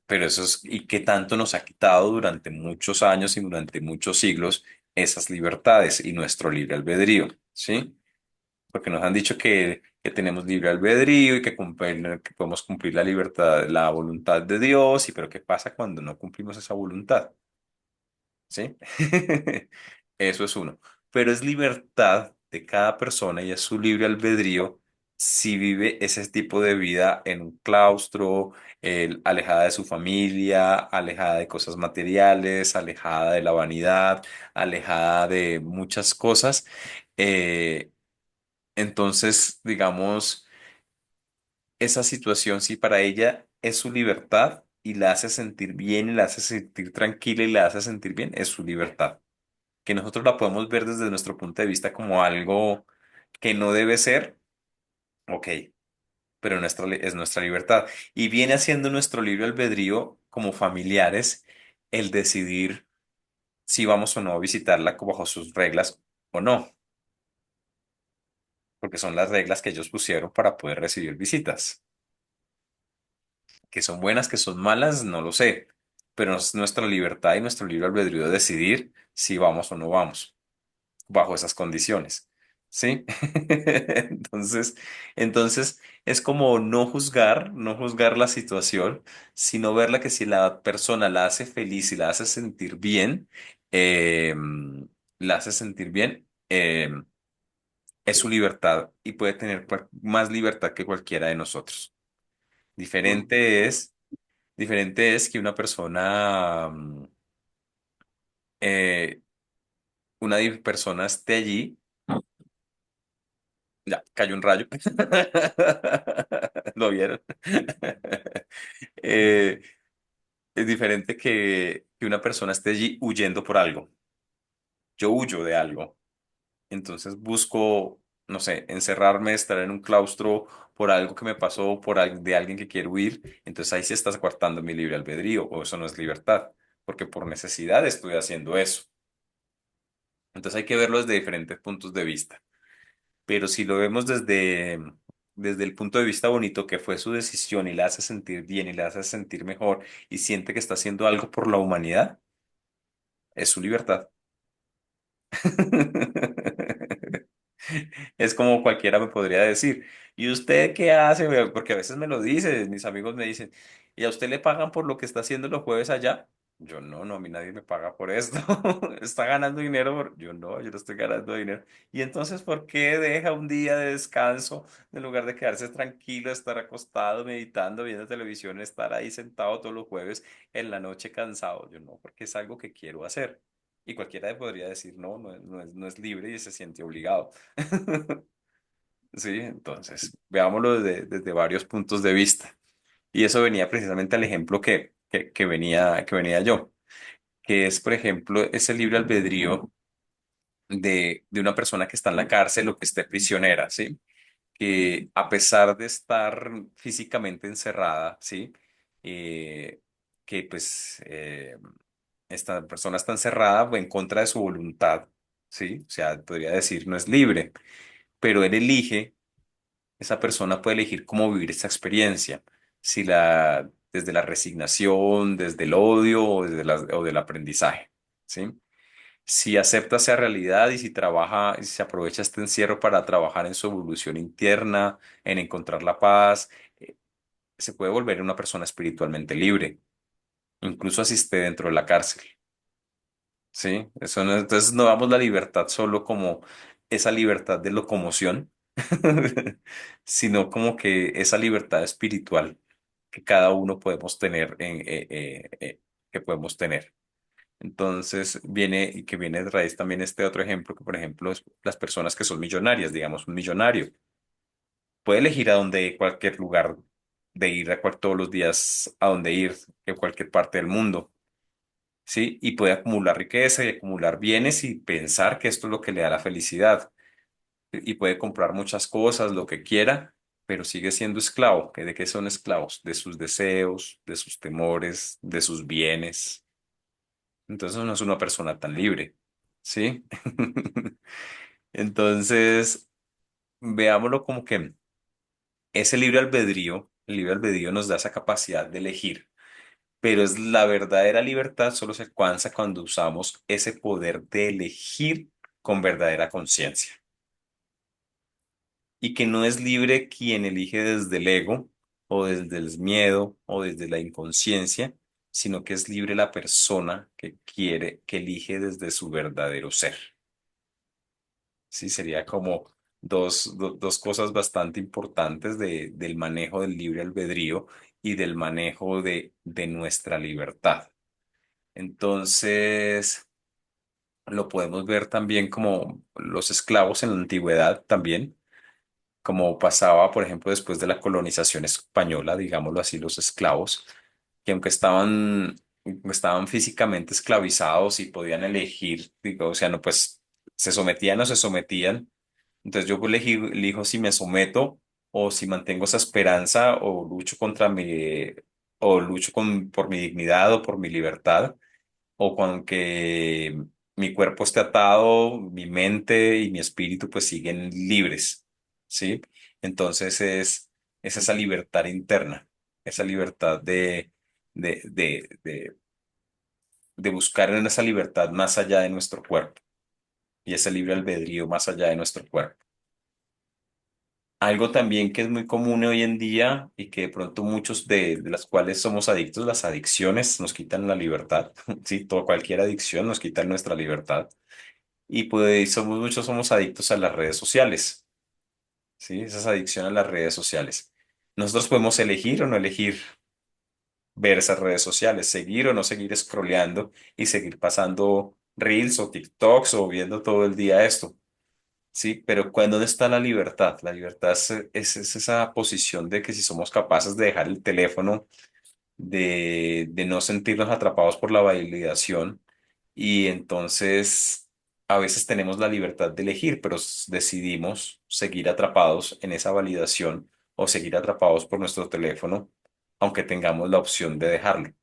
Speaker 1: Pero eso es, y qué tanto nos ha quitado durante muchos años y durante muchos siglos esas libertades y nuestro libre albedrío, ¿sí? Porque nos han dicho que tenemos libre albedrío y que podemos cumplir la libertad, la voluntad de Dios, y pero ¿qué pasa cuando no cumplimos esa voluntad? ¿Sí? Eso es uno. Pero es libertad de cada persona y es su libre albedrío si vive ese tipo de vida en un claustro, alejada de su familia, alejada de cosas materiales, alejada de la vanidad, alejada de muchas cosas. Eh, entonces, digamos, esa situación, si para ella es su libertad y la hace sentir bien y la hace sentir tranquila y la hace sentir bien, es su libertad, que nosotros la podemos ver desde nuestro punto de vista como algo que no debe ser, ok, pero es nuestra libertad. Y viene haciendo nuestro libre albedrío como familiares el decidir si vamos o no a visitarla bajo sus reglas o no, porque son las reglas que ellos pusieron para poder recibir visitas. Que son buenas, que son malas, no lo sé, pero es nuestra libertad y nuestro libre albedrío decidir si vamos o no vamos, bajo esas condiciones. ¿Sí? Entonces, entonces es como no juzgar la situación, sino verla que si la persona la hace feliz y la hace sentir bien, eh, la hace sentir bien, es su libertad y puede tener más libertad que cualquiera de nosotros. Diferente es, diferente es que una persona, eh, persona esté allí. Ya, cayó un rayo. ¿Lo vieron? Eh, es diferente que una persona esté allí huyendo por algo. Yo huyo de algo. Entonces busco, no sé, encerrarme, estar en un claustro por algo que me pasó, de alguien que quiere huir. Entonces ahí sí estás coartando mi libre albedrío, o eso no es libertad, porque por necesidad estoy haciendo eso. Entonces hay que verlo desde diferentes puntos de vista. Pero si lo vemos desde el punto de vista bonito, que fue su decisión y la hace sentir bien y la hace sentir mejor y siente que está haciendo algo por la humanidad, es su libertad. Es como cualquiera me podría decir, ¿y usted qué hace? Porque a veces me lo dice, mis amigos me dicen, ¿y a usted le pagan por lo que está haciendo los jueves allá? Yo no, no, a mí nadie me paga por esto. ¿Está ganando dinero? Yo no, yo no estoy ganando dinero. ¿Y entonces por qué deja un día de descanso en lugar de quedarse tranquilo, estar acostado, meditando, viendo televisión, estar ahí sentado todos los jueves en la noche cansado? Yo no, porque es algo que quiero hacer. Y cualquiera podría decir, no, no es libre y se siente obligado. Sí, entonces, veámoslo desde varios puntos de vista. Y eso venía precisamente al ejemplo que venía yo, que es, por ejemplo, ese libre albedrío de una persona que está en la cárcel o que esté prisionera, ¿sí? Que a pesar de estar físicamente encerrada, ¿sí? Eh, que pues esta persona está encerrada en contra de su voluntad, ¿sí? O sea, podría decir, no es libre, pero él elige, esa persona puede elegir cómo vivir esa experiencia, si desde la resignación, desde el odio o del aprendizaje, ¿sí? Si acepta esa realidad y si trabaja, y si se aprovecha este encierro para trabajar en su evolución interna, en encontrar la paz, se puede volver una persona espiritualmente libre. incluso así esté dentro de la cárcel. ¿Sí? Eso no, entonces no damos la libertad solo como esa libertad de locomoción, sino como que esa libertad espiritual que cada uno podemos tener, que podemos tener. Entonces viene y que viene de raíz también este otro ejemplo, que por ejemplo es las personas que son millonarias, digamos, un millonario puede elegir a dónde, cualquier lugar de ir todos los días, a dónde ir, en cualquier parte del mundo. ¿Sí? Y puede acumular riqueza y acumular bienes y pensar que esto es lo que le da la felicidad. Y puede comprar muchas cosas, lo que quiera, pero sigue siendo esclavo. ¿Que ¿De qué son esclavos? De sus deseos, de sus temores, de sus bienes. Entonces no es una persona tan libre, ¿sí? Entonces, veámoslo como que ese el libre albedrío nos da esa capacidad de elegir. Pero es la verdadera libertad solo se alcanza cuando usamos ese poder de elegir con verdadera conciencia. Y que no es libre quien elige desde el ego o desde el miedo o desde la inconsciencia, sino que es libre la persona que quiere, que elige desde su verdadero ser. Sí, sería como dos cosas bastante importantes del manejo del libre albedrío y del manejo de nuestra libertad. Entonces, lo podemos ver también como los esclavos en la antigüedad también, como pasaba, por ejemplo, después de la colonización española, digámoslo así, los esclavos, que aunque estaban físicamente esclavizados y podían elegir, digo, o sea, no, pues se sometían o se sometían. Entonces yo elijo si me someto o si mantengo esa esperanza o lucho por mi dignidad o por mi libertad o con que mi cuerpo esté atado, mi mente y mi espíritu pues siguen libres, ¿sí? Entonces es esa libertad interna, esa libertad de buscar en esa libertad más allá de nuestro cuerpo y ese libre albedrío más allá de nuestro cuerpo. Algo también que es muy común hoy en día y que de pronto muchos de las cuales somos adictos, las adicciones nos quitan la libertad, ¿sí? Cualquier adicción nos quita nuestra libertad. Y pues muchos somos adictos a las redes sociales, ¿sí? Esas adicciones a las redes sociales. Nosotros podemos elegir o no elegir ver esas redes sociales, seguir o no seguir scrolleando y seguir pasando reels o TikToks o viendo todo el día esto. Sí, pero ¿dónde está la libertad? La libertad es esa posición de que si somos capaces de dejar el teléfono, de no sentirnos atrapados por la validación y entonces a veces tenemos la libertad de elegir, pero decidimos seguir atrapados en esa validación o seguir atrapados por nuestro teléfono, aunque tengamos la opción de dejarlo.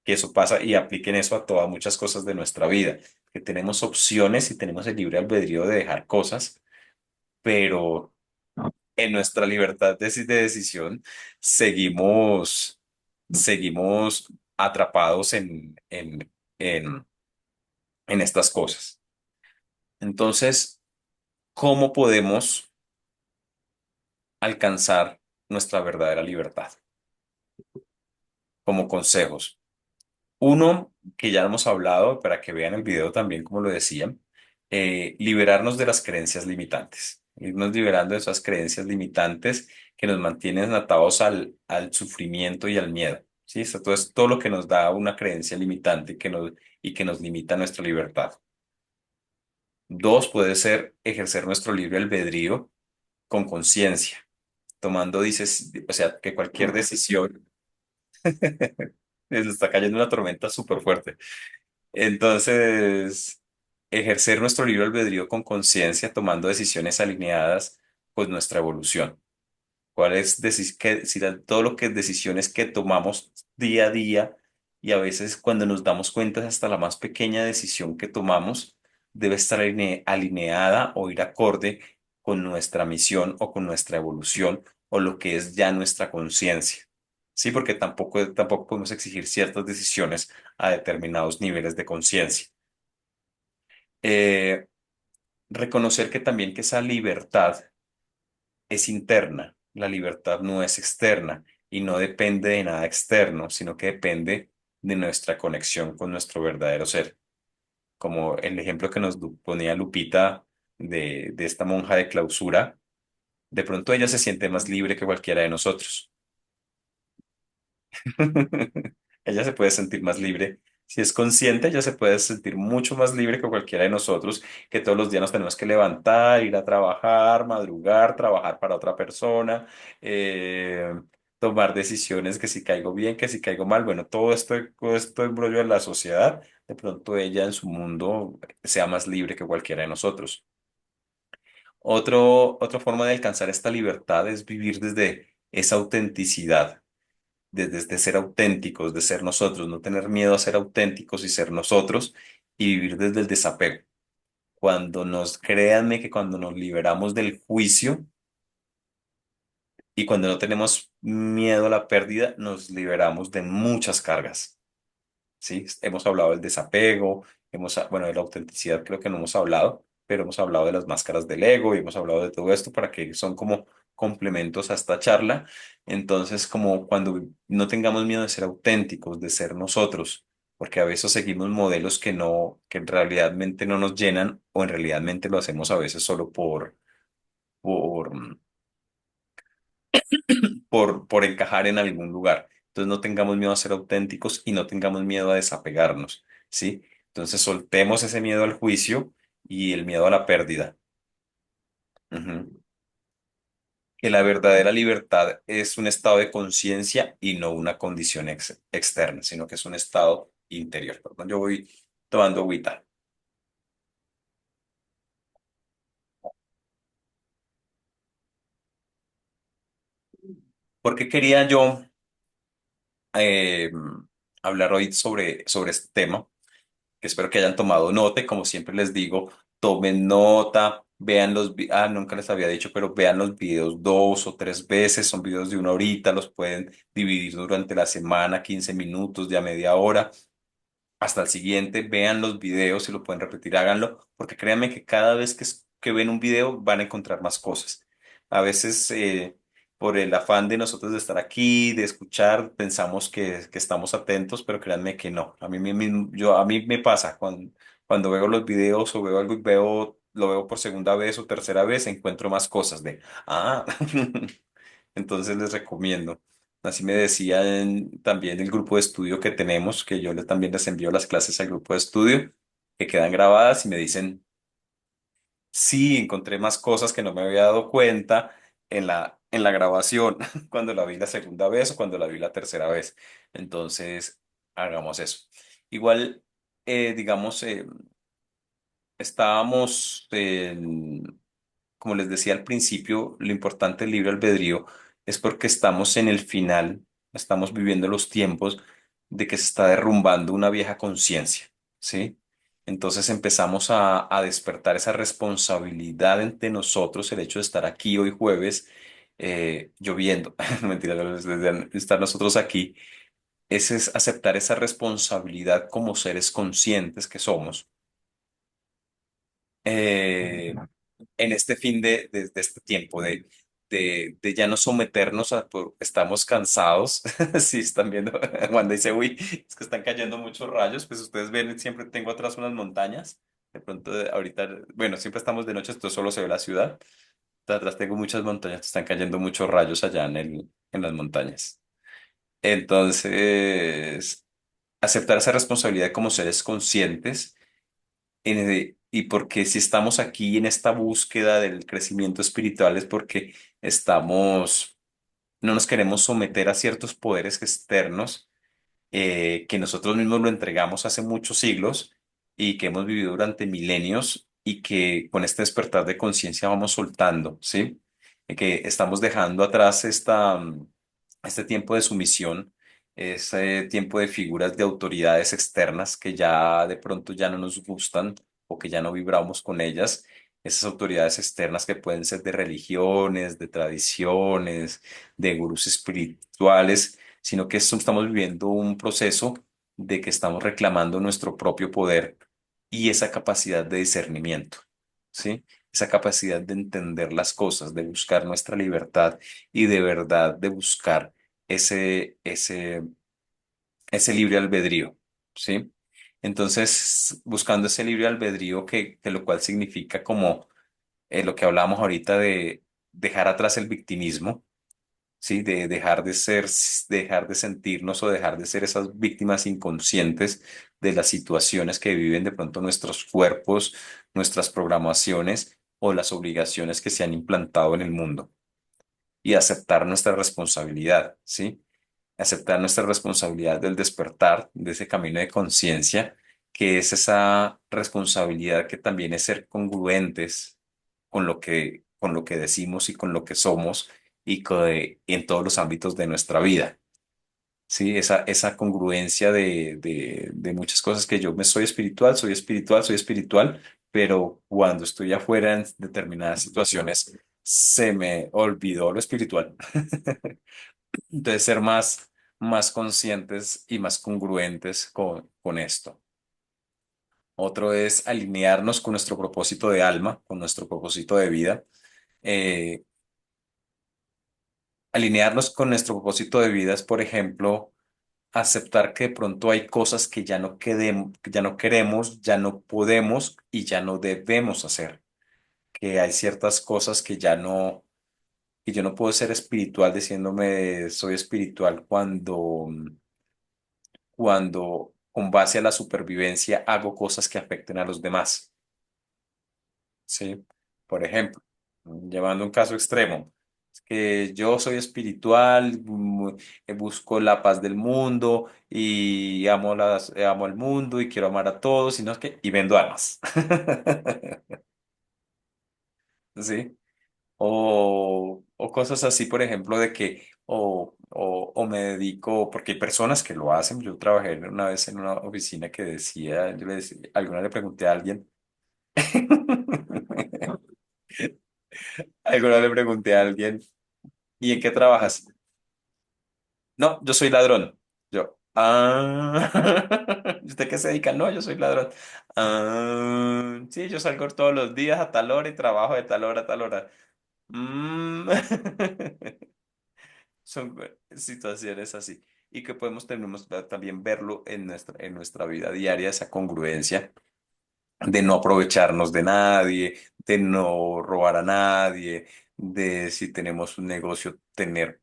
Speaker 1: Que eso pasa y apliquen eso a todas muchas cosas de nuestra vida, que tenemos opciones y tenemos el libre albedrío de dejar cosas, pero en nuestra libertad de decisión seguimos atrapados en, en estas cosas. Entonces, ¿cómo podemos alcanzar nuestra verdadera libertad? Como consejos. Uno, que ya hemos hablado, para que vean el video también, como lo decían, liberarnos de las creencias limitantes, irnos liberando de esas creencias limitantes que nos mantienen atados al sufrimiento y al miedo. ¿Sí? Esto es todo lo que nos da una creencia limitante y que nos limita nuestra libertad. Dos, puede ser ejercer nuestro libre albedrío con conciencia, o sea, que cualquier decisión, está cayendo una tormenta súper fuerte. Entonces, ejercer nuestro libre albedrío con conciencia, tomando decisiones alineadas con nuestra evolución. ¿Cuál es si todo lo que decisiones que tomamos día a día y a veces cuando nos damos cuenta hasta la más pequeña decisión que tomamos debe estar alineada o ir acorde con nuestra misión o con nuestra evolución o lo que es ya nuestra conciencia? Sí, porque tampoco podemos exigir ciertas decisiones a determinados niveles de conciencia. Eh, reconocer que también que esa libertad es interna, la libertad no es externa y no depende de nada externo, sino que depende de nuestra conexión con nuestro verdadero ser. Como el ejemplo que nos ponía Lupita de esta monja de clausura, de pronto ella se siente más libre que cualquiera de nosotros. Ella se puede sentir más libre. Si es consciente, ella se puede sentir mucho más libre que cualquiera de nosotros, que todos los días nos tenemos que levantar, ir a trabajar, madrugar, trabajar para otra persona, eh, tomar decisiones que si caigo bien, que si caigo mal. Bueno, todo esto embrollo de la sociedad, de pronto ella en su mundo sea más libre que cualquiera de nosotros. Otra forma de alcanzar esta libertad es vivir desde esa autenticidad desde ser auténticos, de ser nosotros, no tener miedo a ser auténticos y ser nosotros y vivir desde el desapego. Créanme que cuando nos liberamos del juicio y cuando no tenemos miedo a la pérdida, nos liberamos de muchas cargas. ¿Sí? Hemos hablado del desapego, bueno, de la autenticidad creo que no hemos hablado, pero hemos hablado de las máscaras del ego y hemos hablado de todo esto para que son como complementos a esta charla. Entonces, como cuando no tengamos miedo de ser auténticos, de ser nosotros, porque a veces seguimos modelos que en realmente no nos llenan o en realmente lo hacemos a veces solo por por encajar en algún lugar. Entonces no tengamos miedo a ser auténticos y no tengamos miedo a desapegarnos, ¿sí? Entonces soltemos ese miedo al juicio y el miedo a la pérdida. Ujú. Que la verdadera libertad es un estado de conciencia y no una condición externa, sino que es un estado interior. Perdón, yo voy tomando agüita. ¿Por qué quería yo eh, hablar hoy sobre este tema? Que espero que hayan tomado nota y como siempre les digo, tomen nota, vean nunca les había dicho, pero vean los videos 2 o 3 veces, son videos de 1 horita, los pueden dividir durante la semana, 15 minutos, de a media hora hasta el siguiente, vean los videos, si lo pueden repetir, háganlo, porque créanme que cada vez que ven un video van a encontrar más cosas. A veces, por el afán de nosotros de estar aquí, de escuchar, pensamos que estamos atentos, pero créanme que no. A mí me pasa cuando veo los videos o veo algo y lo veo por segunda vez o tercera vez, encuentro más cosas ah, entonces les recomiendo. Así me decían también el grupo de estudio que tenemos, que también les envío las clases al grupo de estudio, que quedan grabadas y me dicen, sí, encontré más cosas que no me había dado cuenta en la grabación, cuando la vi la segunda vez o cuando la vi la tercera vez. Entonces, hagamos eso. Igual, digamos, estábamos como les decía al principio, lo importante del libre albedrío es porque estamos en el final, estamos viviendo los tiempos de que se está derrumbando una vieja conciencia, ¿sí? Entonces empezamos a despertar esa responsabilidad entre nosotros, el hecho de estar aquí hoy jueves, lloviendo, no mentira, de estar nosotros aquí, ese es aceptar esa responsabilidad como seres conscientes que somos eh, en este fin de este tiempo, de ya no someternos estamos cansados. Si están viendo, Wanda dice, uy, es que están cayendo muchos rayos, pues ustedes ven, siempre tengo atrás unas montañas. De pronto, ahorita, bueno, siempre estamos de noche, esto solo se ve la ciudad. Atrás tengo muchas montañas, están cayendo muchos rayos allá en las montañas. Entonces, aceptar esa responsabilidad como seres conscientes y porque si estamos aquí en esta búsqueda del crecimiento espiritual es porque no nos queremos someter a ciertos poderes externos que nosotros mismos lo entregamos hace muchos siglos y que hemos vivido durante milenios y que con este despertar de conciencia vamos soltando, ¿sí? Que estamos dejando atrás este tiempo de sumisión, ese tiempo de figuras de autoridades externas que ya de pronto ya no nos gustan o que ya no vibramos con ellas. Esas autoridades externas que pueden ser de religiones, de tradiciones, de gurús espirituales, sino que estamos viviendo un proceso de que estamos reclamando nuestro propio poder y esa capacidad de discernimiento, ¿sí? Esa capacidad de entender las cosas, de buscar nuestra libertad y de verdad de buscar ese, ese, ese libre albedrío, ¿sí? Entonces, buscando ese libre albedrío que lo cual significa como lo que hablábamos ahorita de dejar atrás el victimismo, ¿sí? De dejar de sentirnos o dejar de ser esas víctimas inconscientes de las situaciones que viven de pronto nuestros cuerpos, nuestras programaciones o las obligaciones que se han implantado en el mundo y aceptar nuestra responsabilidad, ¿sí? Aceptar nuestra responsabilidad del despertar, de ese camino de conciencia, que es esa responsabilidad que también es ser congruentes con lo que decimos y con lo que somos en todos los ámbitos de nuestra vida. Sí, esa congruencia de muchas cosas que yo me soy espiritual, soy espiritual, soy espiritual, pero cuando estoy afuera en determinadas situaciones, se me olvidó lo espiritual. Entonces, ser más conscientes y más congruentes con esto. Otro es alinearnos con nuestro propósito de alma, con nuestro propósito de vida. Eh, Alinearnos con nuestro propósito de vida es, por ejemplo, aceptar que de pronto hay cosas que que ya no queremos, ya no podemos y ya no debemos hacer. Que hay ciertas cosas que yo no puedo ser espiritual diciéndome soy espiritual cuando con base a la supervivencia hago cosas que afecten a los demás. ¿Sí? Por ejemplo, llevando un caso extremo, es que yo soy espiritual, busco la paz del mundo y amo el mundo y quiero amar a todos y no es que, y vendo armas. ¿Sí? O cosas así, por ejemplo, de que, o me dedico, porque hay personas que lo hacen. Yo trabajé una vez en una oficina que decía, yo le decía, alguna le pregunté a alguien, alguna le pregunté a alguien, ¿y en qué trabajas? No, yo soy ladrón. Yo, ¿y ¿usted qué se dedica? No, yo soy ladrón. Sí, yo salgo todos los días a tal hora y trabajo de tal hora a tal hora. "Mm". Son situaciones así. Y que tenemos que también verlo en nuestra vida diaria, esa congruencia de no aprovecharnos de nadie, de no robar a nadie, de si tenemos un negocio, tener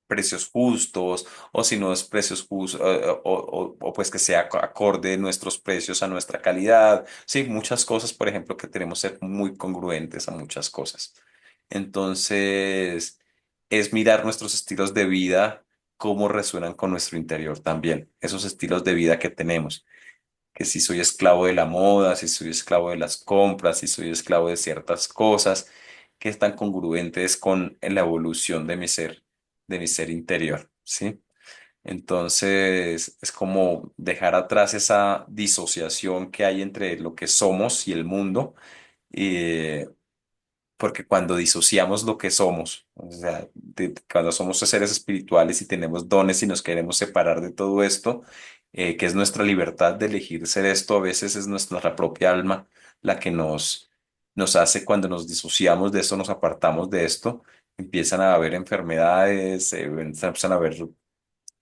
Speaker 1: precios justos, o si no es precios justos, o pues que sea acorde nuestros precios a nuestra calidad. Sí, muchas cosas, por ejemplo, que tenemos que ser muy congruentes a muchas cosas. Entonces, es mirar nuestros estilos de vida, cómo resuenan con nuestro interior también, esos estilos de vida que tenemos, que si soy esclavo de la moda, si soy esclavo de las compras, si soy esclavo de ciertas cosas, que están congruentes con la evolución de mi ser interior, ¿sí? Entonces, es como dejar atrás esa disociación que hay entre lo que somos y el mundo, porque cuando disociamos lo que somos, o sea, cuando somos seres espirituales y tenemos dones y nos queremos separar de todo esto, que es nuestra libertad de elegir ser esto, a veces es nuestra propia alma la que nos hace cuando nos disociamos de esto, nos apartamos de esto, empiezan a haber enfermedades, empiezan a haber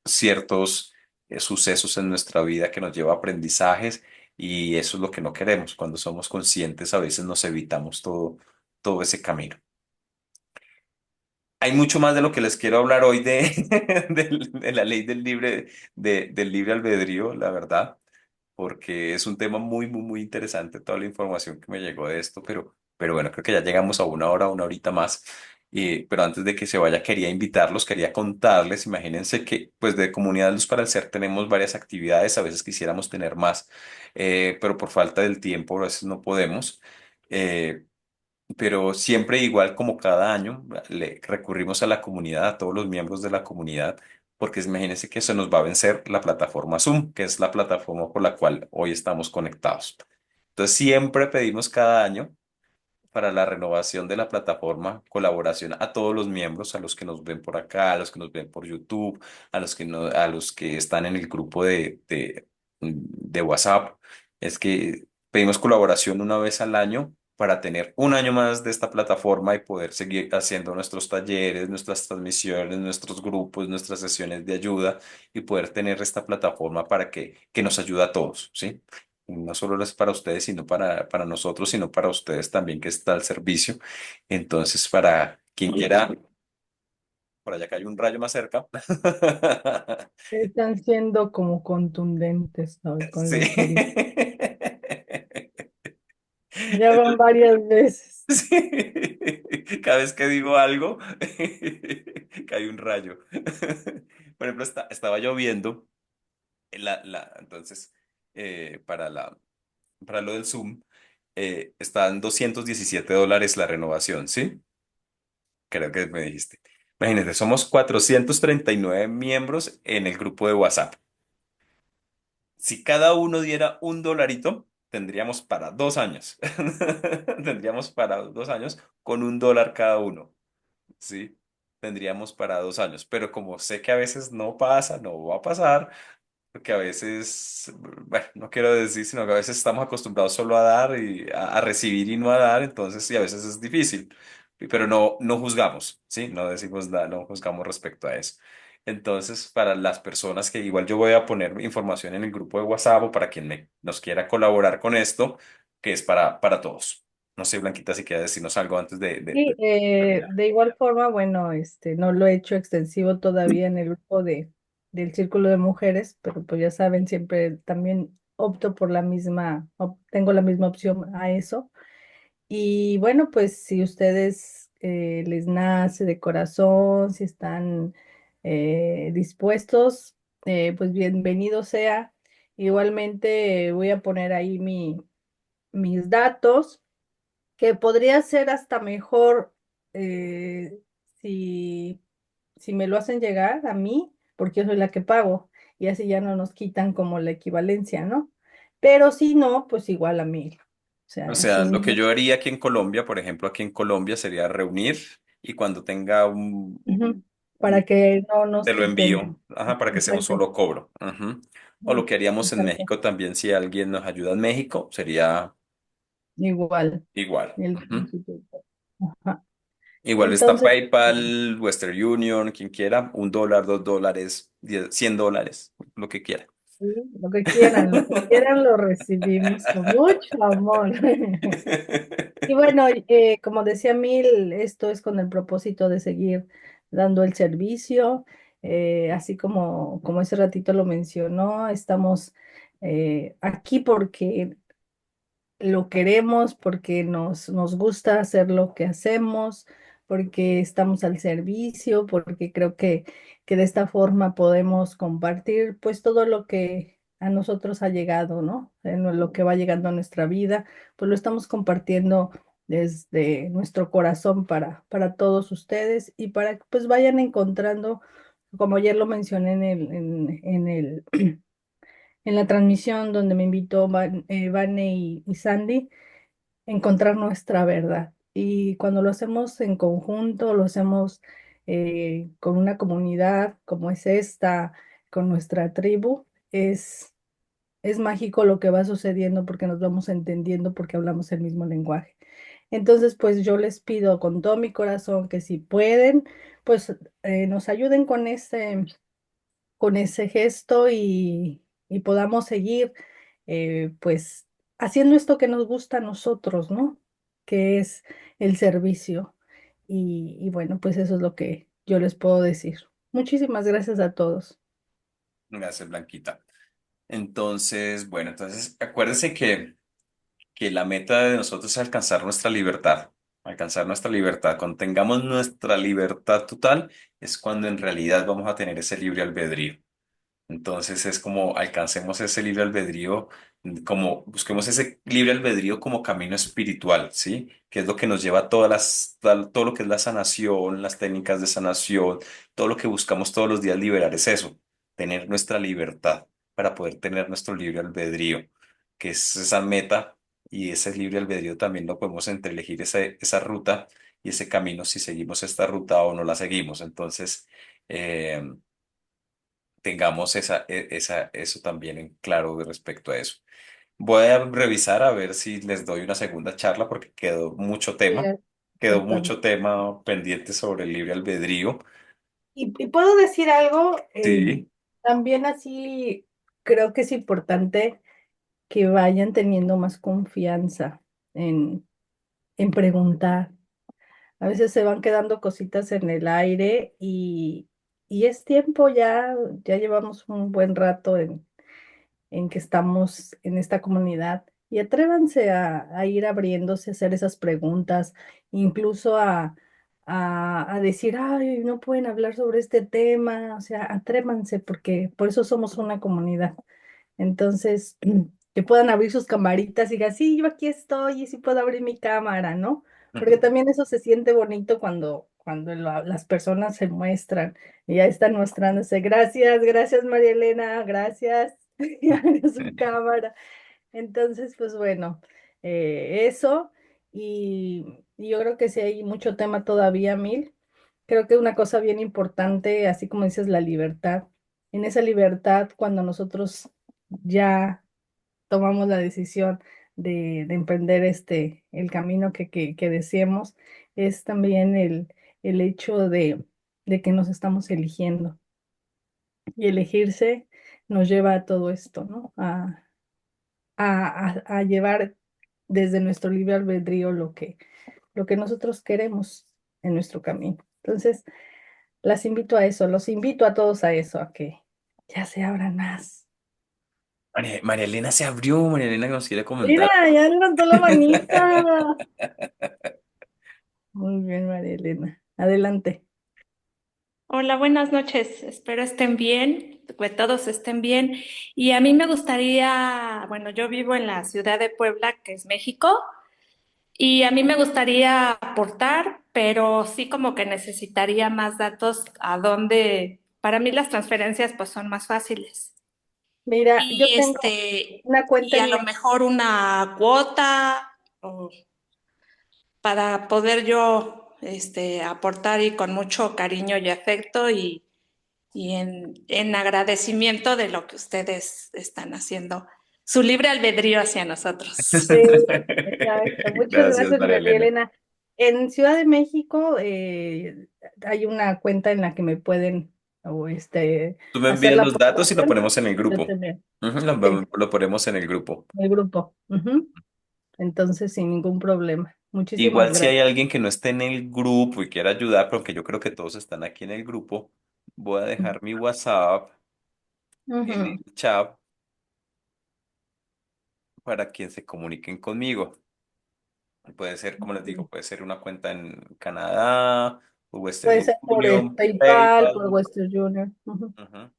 Speaker 1: ciertos sucesos en nuestra vida que nos lleva a aprendizajes y eso es lo que no queremos. Cuando somos conscientes, a veces nos evitamos todo ese camino. Hay mucho más de lo que les quiero hablar hoy de la ley del libre albedrío, la verdad, porque es un tema muy interesante toda la información que me llegó de esto, pero bueno, creo que ya llegamos a una horita más. Pero antes de que se vaya, quería invitarlos, quería contarles, imagínense que pues de Comunidad Luz para el Ser tenemos varias actividades, a veces quisiéramos tener más, pero por falta del tiempo a veces no podemos. Eh, pero siempre igual como cada año, le recurrimos a la comunidad, a todos los miembros de la comunidad, porque imagínense que se nos va a vencer la plataforma Zoom, que es la plataforma por la cual hoy estamos conectados. Entonces siempre pedimos cada año para la renovación de la plataforma colaboración a todos los miembros, a los que nos ven por acá, a los que nos ven por YouTube, a los que no, a los que están en el grupo de WhatsApp. Es que pedimos colaboración una vez al año para tener un año más de esta plataforma y poder seguir haciendo nuestros talleres, nuestras transmisiones, nuestros grupos, nuestras sesiones de ayuda y poder tener esta plataforma para que nos ayude a todos, ¿sí? No solo es para ustedes, sino para nosotros, sino para ustedes también que está al servicio. Entonces, para quien quiera, por allá que hay un rayo más cerca.
Speaker 2: Están siendo como contundentes hoy con
Speaker 1: Sí.
Speaker 2: los orígenes. Ya van varias veces.
Speaker 1: Sí. Cada vez que digo algo, cae un rayo. Por ejemplo, estaba lloviendo, entonces, para para lo del Zoom, está en $217 la renovación, ¿sí? Creo que me dijiste. Imagínate, somos 439 miembros en el grupo de WhatsApp. Si cada uno diera $1, tendríamos para 2 años. Tendríamos para 2 años con $1 cada uno. Sí, tendríamos para 2 años. Pero como sé que a veces no pasa, no va a pasar, porque a veces, bueno, no quiero decir, sino que a veces estamos acostumbrados solo a dar y a recibir y no a dar, entonces sí, a veces es difícil. Pero no juzgamos, ¿sí? No decimos nada, no juzgamos respecto a eso. Entonces, para las personas que igual yo voy a poner información en el grupo de WhatsApp o para quien nos quiera colaborar con esto, que es para todos. No sé, Blanquita, si quieres decirnos algo antes
Speaker 2: Sí,
Speaker 1: de terminar.
Speaker 2: de igual forma, bueno, no lo he hecho extensivo todavía en el grupo del Círculo de Mujeres, pero pues ya saben, siempre también opto por tengo la misma opción a eso. Y bueno, pues si ustedes les nace de corazón, si están dispuestos, pues bienvenido sea. Igualmente voy a poner ahí mis datos, que podría ser hasta mejor eh, si, si me lo hacen llegar a mí, porque yo soy la que pago, y así ya no nos quitan como la equivalencia, ¿no? Pero si no, pues igual a mí. O sea,
Speaker 1: O
Speaker 2: así
Speaker 1: sea, lo que
Speaker 2: mismo.
Speaker 1: yo haría aquí en Colombia, por ejemplo, aquí en Colombia sería reunir y cuando tenga
Speaker 2: Ujú. Para que no nos
Speaker 1: te lo
Speaker 2: quiten.
Speaker 1: envío, ajá, para que sea un
Speaker 2: Exacto.
Speaker 1: solo cobro. Ujú. O lo que haríamos en
Speaker 2: Exacto.
Speaker 1: México también, si alguien nos ayuda en México, sería
Speaker 2: Igual.
Speaker 1: igual.
Speaker 2: El
Speaker 1: Ujú.
Speaker 2: Ajá.
Speaker 1: Igual está
Speaker 2: Entonces,
Speaker 1: PayPal, Western Union, quien quiera, $1, $2, $100, lo que quiera.
Speaker 2: sí, lo que quieran lo recibimos con mucho amor. Y bueno, como decía Mil, esto es con el propósito de seguir dando el servicio, así como ese ratito lo mencionó, estamos aquí porque lo queremos, porque nos gusta hacer lo que hacemos, porque estamos al servicio, porque creo que de esta forma podemos compartir pues todo lo que a nosotros ha llegado, ¿no? Lo que va llegando a nuestra vida, pues lo estamos compartiendo desde nuestro corazón para todos ustedes y para que pues vayan encontrando, como ayer lo mencioné en la transmisión donde me invitó Vane y Sandy, encontrar nuestra verdad. Y cuando lo hacemos en conjunto, lo hacemos con una comunidad como es esta, con nuestra tribu, es mágico lo que va sucediendo porque nos vamos entendiendo, porque hablamos el mismo lenguaje. Entonces, pues yo les pido con todo mi corazón que si pueden, pues nos ayuden con ese gesto y podamos seguir pues haciendo esto que nos gusta a nosotros, ¿no? Que es el servicio. Y bueno, pues eso es lo que yo les puedo decir. Muchísimas gracias a todos.
Speaker 1: Gracias, Blanquita. Entonces, bueno, entonces acuérdense que la meta de nosotros es alcanzar nuestra libertad. Alcanzar nuestra libertad. Cuando tengamos nuestra libertad total, es cuando en realidad vamos a tener ese libre albedrío. Entonces es como alcancemos ese libre albedrío, como busquemos ese libre albedrío como camino espiritual, ¿sí? Que es lo que nos lleva a todo lo que es la sanación, las técnicas de sanación, todo lo que buscamos todos los días liberar es eso, tener nuestra libertad para poder tener nuestro libre albedrío, que es esa meta y ese libre albedrío también lo podemos entre elegir esa ruta y ese camino si seguimos esta ruta o no la seguimos. Entonces, tengamos eso también en claro respecto a eso. voy a revisar a ver si les doy una segunda charla porque
Speaker 2: Sí,
Speaker 1: quedó
Speaker 2: yo también.
Speaker 1: mucho tema pendiente sobre el libre albedrío.
Speaker 2: Y puedo decir algo,
Speaker 1: Sí.
Speaker 2: también así creo que es importante que vayan teniendo más confianza en, en preguntar. A veces se van quedando cositas en el aire y es tiempo ya, ya llevamos un buen rato en que estamos en esta comunidad y atrévanse a ir abriéndose, a hacer esas preguntas, incluso a decir, ay, no pueden hablar sobre este tema, o sea, atrévanse porque por eso somos una comunidad. Entonces, que puedan abrir sus camaritas y digan, sí, yo aquí estoy y sí puedo abrir mi cámara, ¿no? Porque
Speaker 1: Ujú.
Speaker 2: también eso se siente bonito cuando las personas se muestran y ya están mostrándose. Gracias, gracias María Elena, gracias. Y abrió su cámara. Entonces, pues bueno, eso. Y yo creo que sí hay mucho tema todavía, Mil. Creo que una cosa bien importante, así como dices, la libertad. En esa libertad, cuando nosotros ya tomamos la decisión de emprender el camino que deseemos, es también el hecho de que nos estamos eligiendo. Y elegirse nos lleva a todo esto, ¿no? A llevar desde nuestro libre albedrío lo que nosotros queremos en nuestro camino. Entonces, las invito a eso, los invito a todos a eso, a que ya se abran más.
Speaker 1: María Elena se abrió, María Elena nos quiere comentar.
Speaker 2: Mira, ya levantó la manita. Muy bien, María Elena. Adelante.
Speaker 4: Hola, buenas noches. Espero estén bien, que todos estén bien. Y a mí me gustaría, bueno, yo vivo en la ciudad de Puebla, que es México, y a mí me gustaría aportar, pero sí como que necesitaría más datos a dónde, para mí las transferencias pues son más fáciles.
Speaker 2: Mira, yo
Speaker 4: Y
Speaker 2: tengo una cuenta
Speaker 4: y a
Speaker 2: en
Speaker 4: lo
Speaker 2: México.
Speaker 4: mejor una cuota o para poder yo aportar y con mucho cariño y afecto y en agradecimiento de lo que ustedes están haciendo, su libre albedrío hacia nosotros.
Speaker 2: Sí, exacto. Muchas
Speaker 1: Gracias,
Speaker 2: gracias,
Speaker 1: María
Speaker 2: María
Speaker 1: Elena.
Speaker 2: Elena. En Ciudad de México hay una cuenta en la que me pueden o
Speaker 1: Tú me
Speaker 2: hacer
Speaker 1: envías
Speaker 2: la
Speaker 1: los datos y lo
Speaker 2: aportación.
Speaker 1: ponemos en el
Speaker 2: Yo
Speaker 1: grupo.
Speaker 2: también.
Speaker 1: Ujú,
Speaker 2: Sí,
Speaker 1: lo ponemos en el grupo.
Speaker 2: el grupo. Ujú. Entonces, sin ningún problema. Muchísimas
Speaker 1: Igual si hay
Speaker 2: gracias.
Speaker 1: alguien que no esté en el grupo y quiera ayudar, porque yo creo que todos están aquí en el grupo, voy a dejar mi WhatsApp en
Speaker 2: Ujú.
Speaker 1: el chat para quien se comuniquen conmigo. Puede ser, como les digo, puede ser una cuenta en Canadá, o
Speaker 2: Puede
Speaker 1: Western
Speaker 2: ser por
Speaker 1: Union,
Speaker 2: PayPal, por
Speaker 1: PayPal,
Speaker 2: Western Junior. Ujú.
Speaker 1: ujú,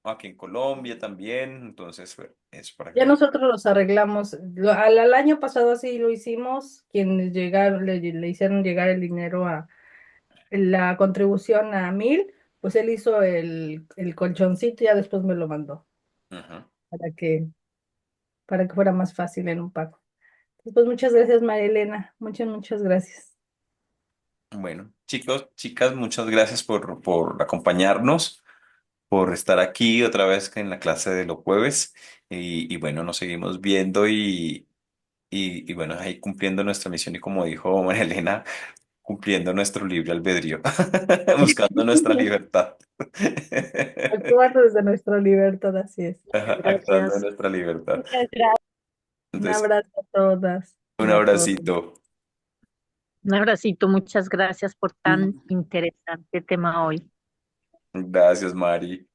Speaker 1: o aquí en Colombia también. Entonces, bueno, es para
Speaker 2: Ya
Speaker 1: que...
Speaker 2: nosotros los arreglamos. Al año pasado así lo hicimos. Quienes llegaron, le hicieron llegar el dinero a la contribución a 1,000, pues él hizo el colchoncito y ya después me lo mandó
Speaker 1: Ujú.
Speaker 2: para que, para que fuera más fácil en un pago. Pues muchas gracias, María Elena. Muchas, muchas gracias.
Speaker 1: Bueno, chicos, chicas, muchas gracias por acompañarnos, por estar aquí otra vez en la clase de los jueves. Y bueno, nos seguimos viendo y bueno, ahí cumpliendo nuestra misión y como dijo María Elena, cumpliendo nuestro libre albedrío, buscando nuestra libertad.
Speaker 2: Actuando desde nuestra libertad, así es.
Speaker 1: Ajá, actuando en
Speaker 2: Gracias.
Speaker 1: nuestra libertad.
Speaker 4: Muchas gracias.
Speaker 2: Un
Speaker 1: Entonces,
Speaker 2: abrazo a todas
Speaker 1: un
Speaker 2: y a todos.
Speaker 1: abracito.
Speaker 5: Un abracito, muchas gracias por tan interesante tema hoy.
Speaker 1: Gracias, Mari.